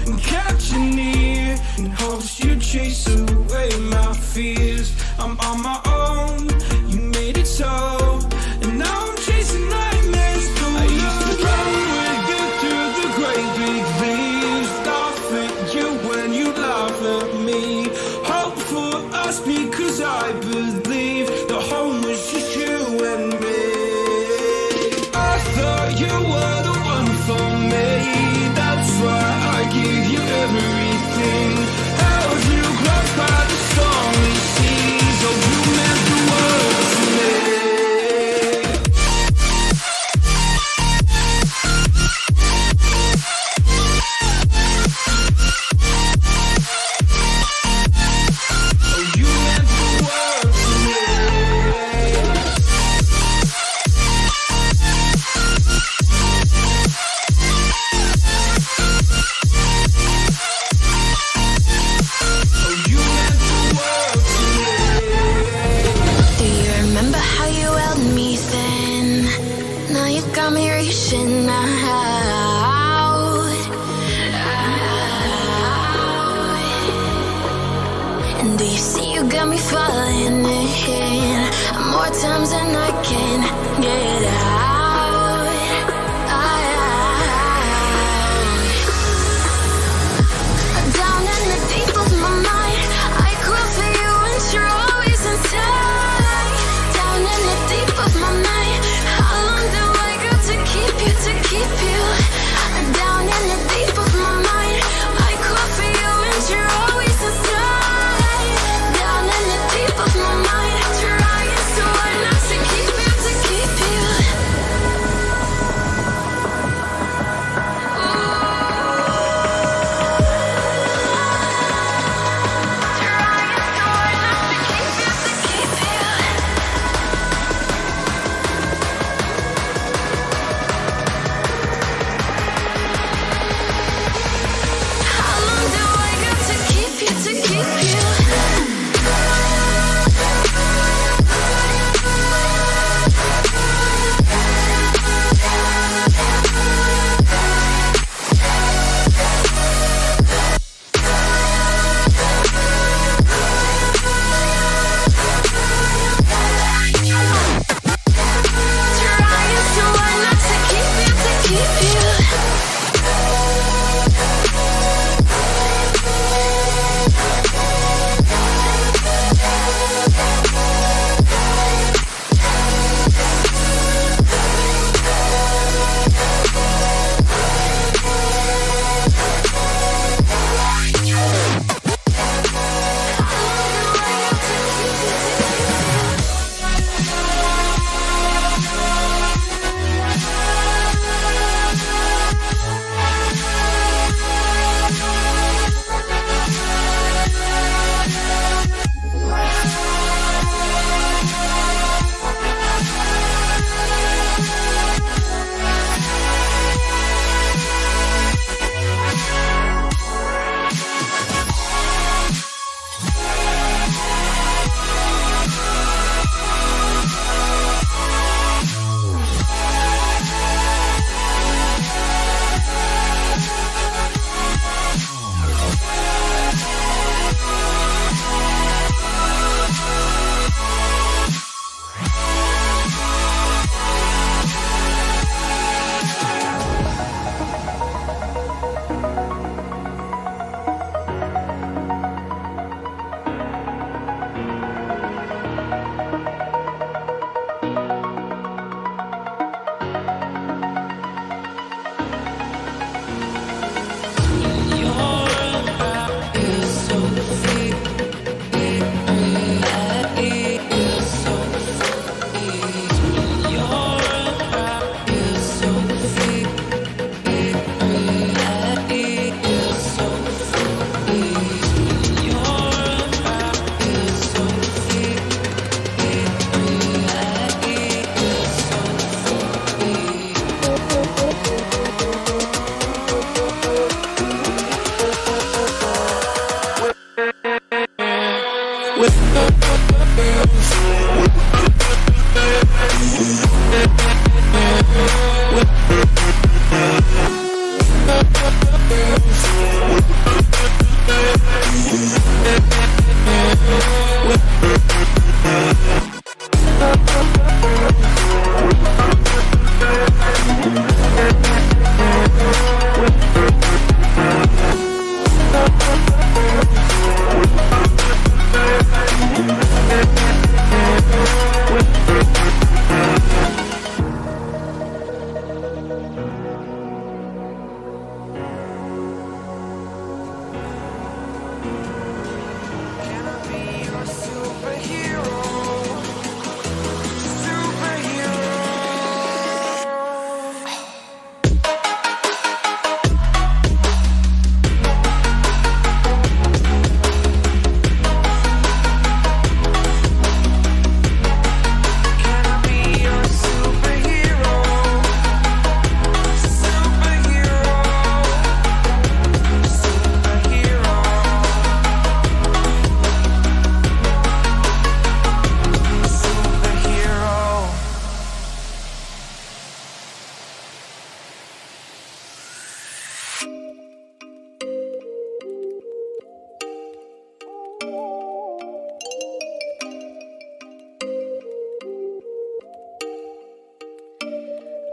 and kept you near, in hopes you'd chase away my fears. I'm on my own, you made it so, and now I'm chasing nightmares through. I used to run with you through the great big leaves, laugh at you when you laugh at me. Hope for us because I believe the home was just you and me. I thought you were the one for me. That's why I gave you everything. Held you close by the stormy seas. Oh, you meant the world to me. Oh, you meant the world to me. Oh, you meant the world to me. Do you remember how you held me then? Now you got me reaching out. And do you see you got me falling in more times than I can get out. Down in the deep of my mind, I crawl for you and you're always inside. Down in the deep of my mind, how long do I got to keep you, to keep you? Down in the deep of my mind, I crawl for you and you're always inside. Down in the deep of my mind, trying so hard not to keep you, to keep you.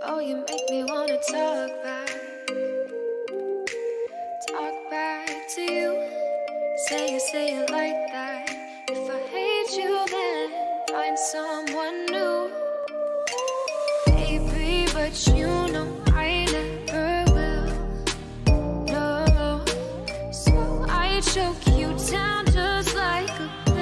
Oh, you make me wanna talk back to you. Say it like that. If I hate you, then find someone new. Baby, but you know I never will. No, so I choke you down just like a pill.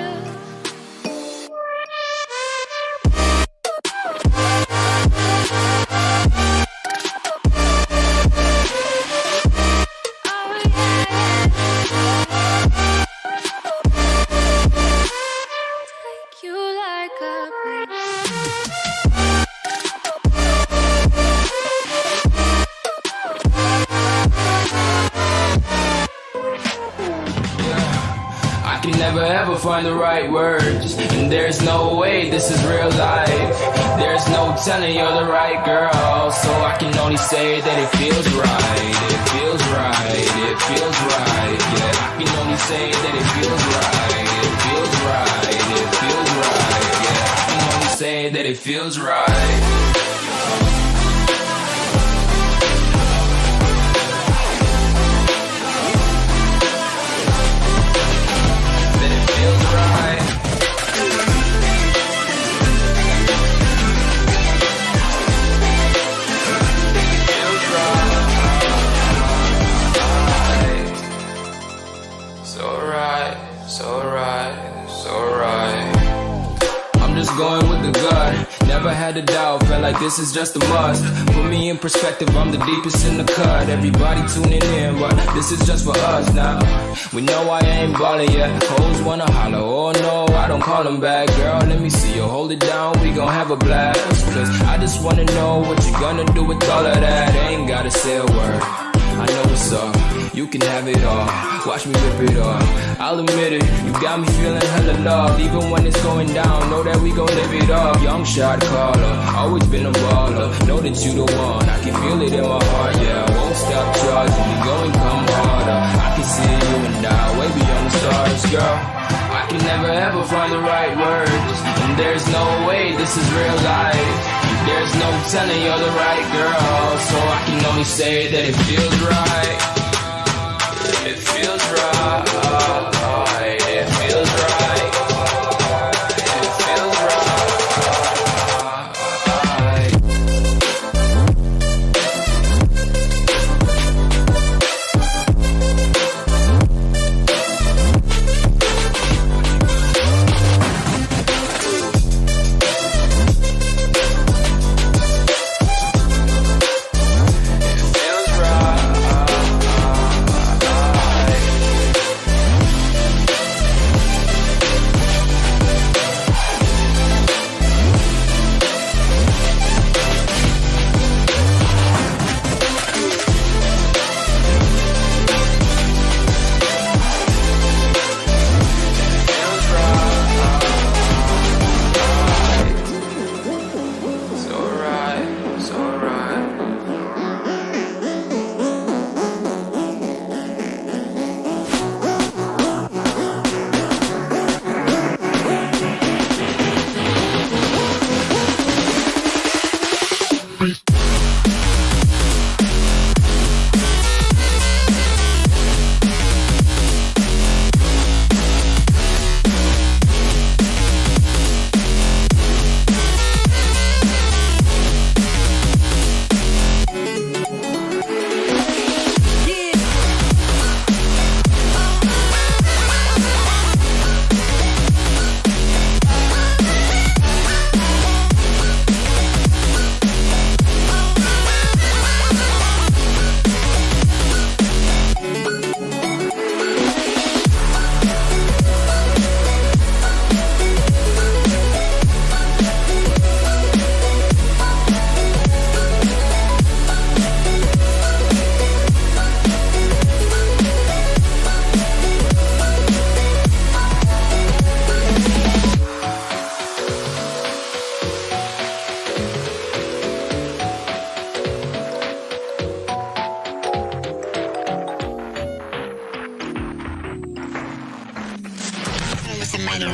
Never ever find the right words, and there's no way this is real life. There's no telling you're the right girl, so I can only say that it feels right. It feels right, it feels right. Yeah, I can only say that it feels right. It feels right, it feels right. Yeah, I can only say that it feels right. Going with the gut, never had a doubt, felt like this is just a must. Put me in perspective, I'm the deepest in the cut. Everybody tuning in, but this is just for us now. We know I ain't ballin' yet, hoes wanna holler, oh no, I don't call them back. Girl, let me see you hold it down, we gon' have a blast. Cause I just wanna know what you gonna do with all of that. Ain't gotta say a word, I know what's up, you can have it all. Watch me rip it off, I'll admit it, you got me feeling hella loved. Even when it's going down, know that we gon' live it up. Young shot caller, always been a baller. Know that you the one, I can feel it in my heart. Yeah, I won't stop charging, we go and come harder. I can see you and I, way beyond the stars, girl. I can never ever find the right words, and there's no way this is real life. There's no telling you're the right girl, so I can only say that it feels right. It feels right. It feels right. It feels right. Somebody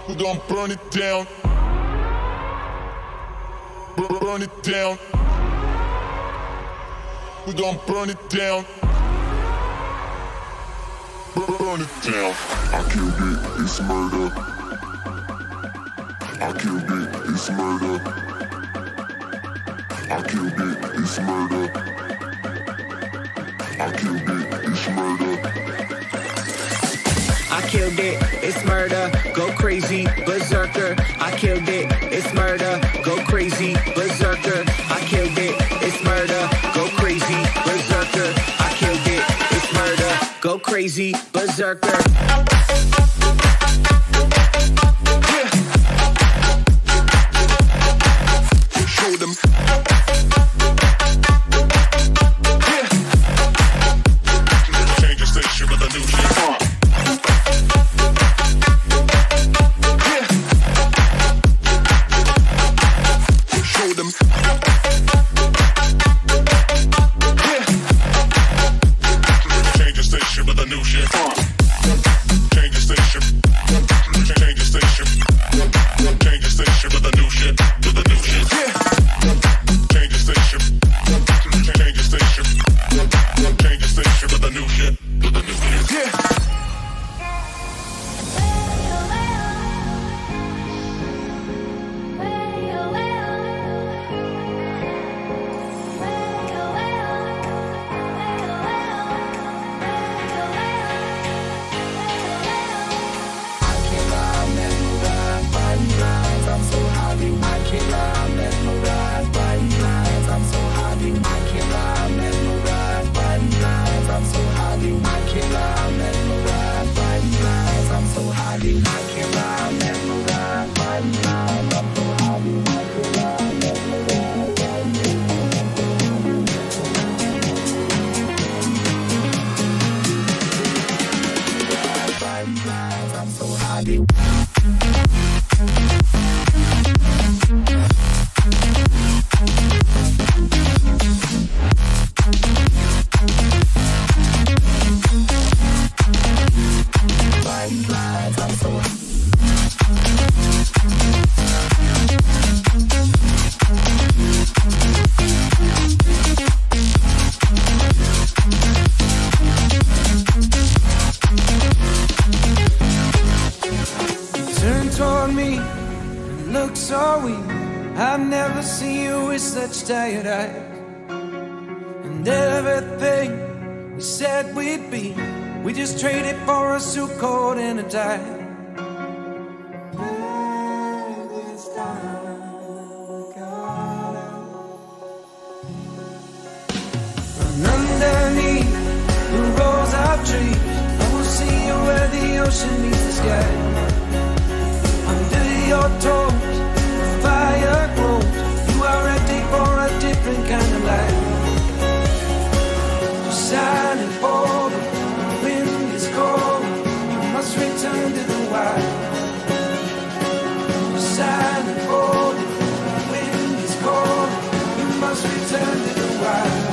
We gon' burn it down. Burn it down. We gon' burn it down. Burn it down. I killed it, it's murder. I killed it, it's murder. I killed it, it's murder. I killed it, it's murder. I killed it, it's murder, go crazy, berserker. I killed it, it's murder, go crazy, berserker. I killed it, it's murder, go crazy, berserker. I killed it, it's murder, go crazy, berserker. Yeah. Show them. Yeah. Change the station with a new shit. Tired eyes and everything we said we'd be, we just traded for a suit coat and a tie. And underneath the rows of trees, I will see you where the ocean meets the sky. Under your toes, the fire glows. You are ready for a different kind of life. You're silent for the wind is cold. You must return to the wild. You're silent for the wind is cold. You must return to the wild.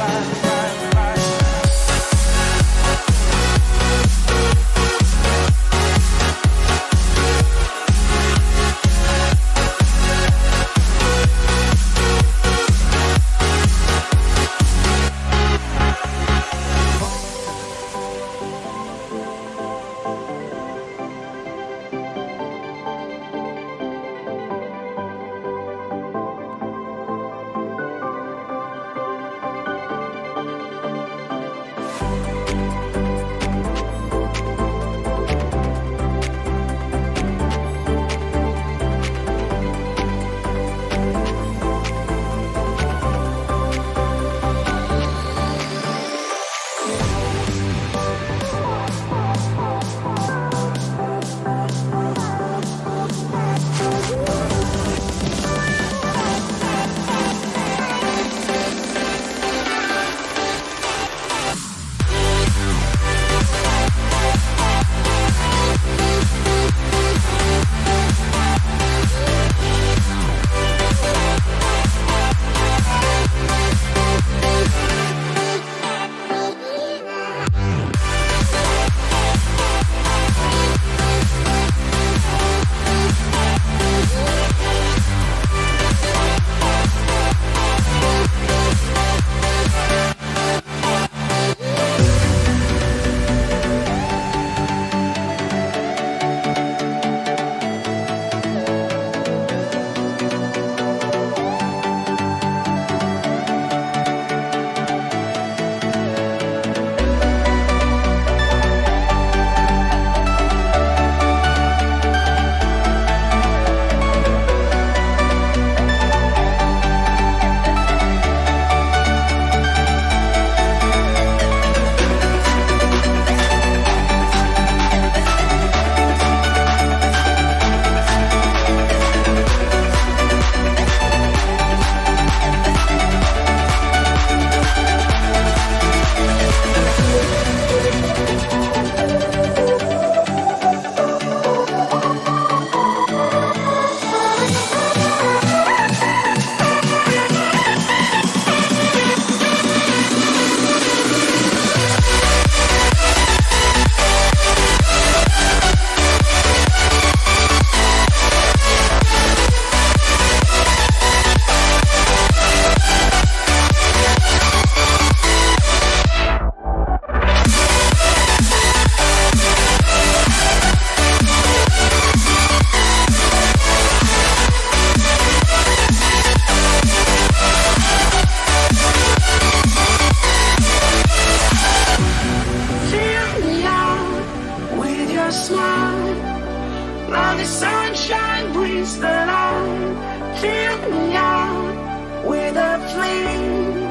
While the sunshine brings the light, fill me out with a flame.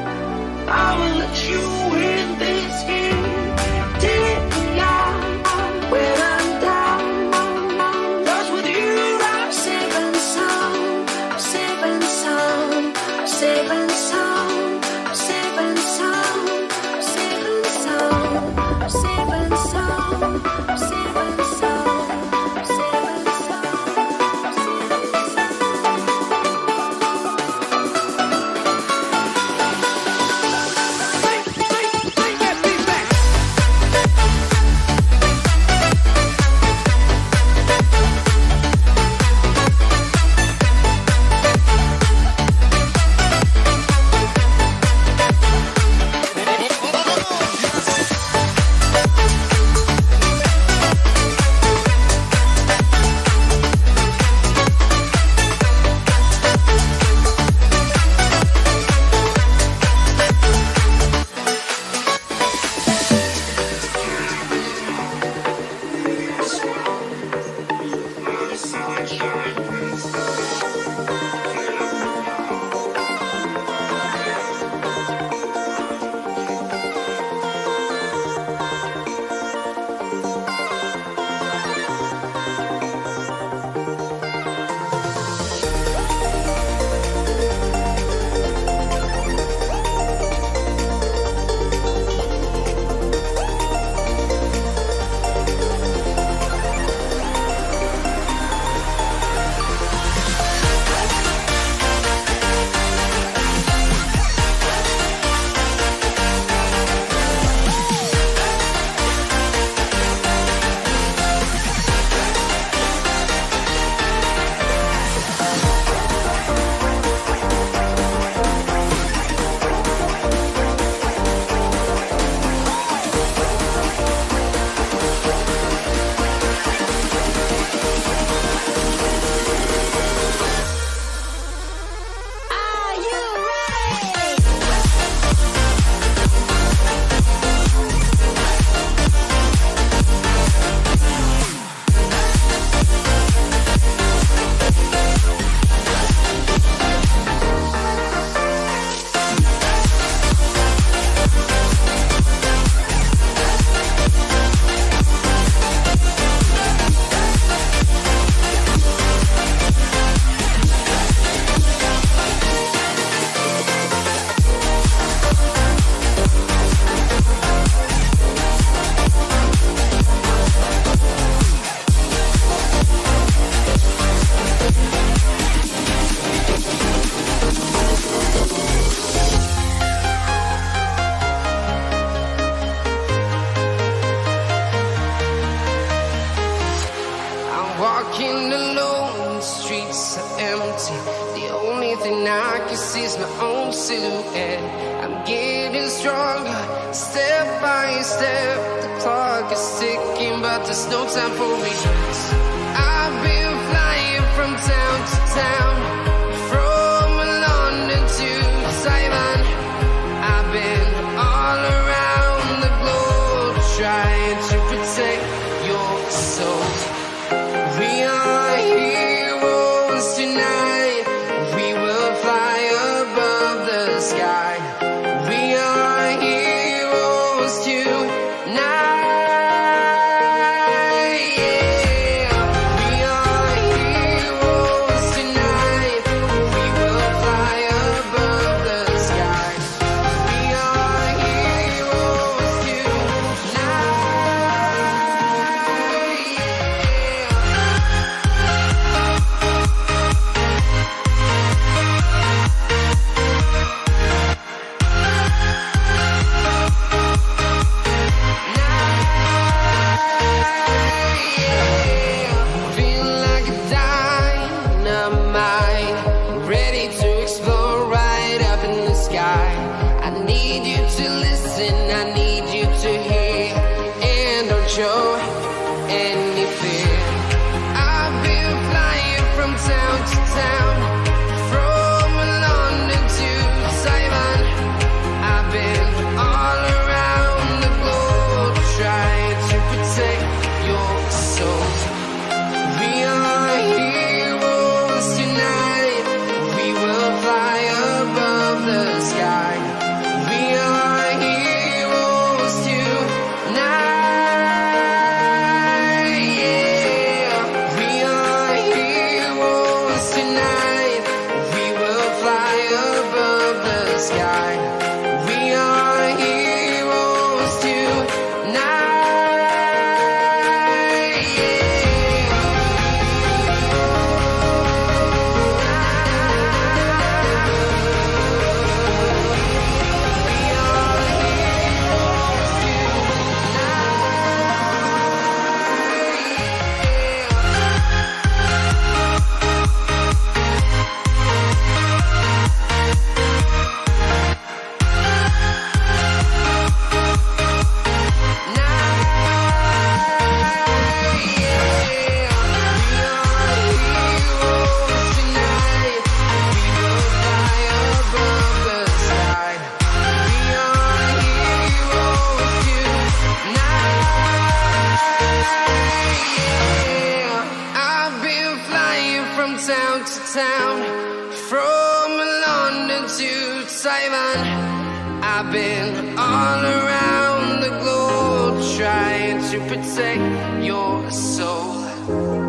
I will let you in this game. Take me out when I'm down. 'Cause with you I'm safe and sound. I'm safe and sound. I'm safe and sound. I'm safe and sound. I'm safe and sound. I'm safe and sound. I'm safe and sound. I'm safe and sound. Are you ready? I'm walking alone, the streets are empty. The only thing I can see is my own silhouette. I'm getting stronger, step by step. The clock is ticking, but there's no time for regrets. I've been flying from town to town, from London to Taiwan. I've been all around the globe, trying to protect your soul. We are heroes tonight. We will fly above the sky. We are heroes tonight. Yeah. from town to town, from London to Taiwan. I've been all around the globe trying to protect your soul.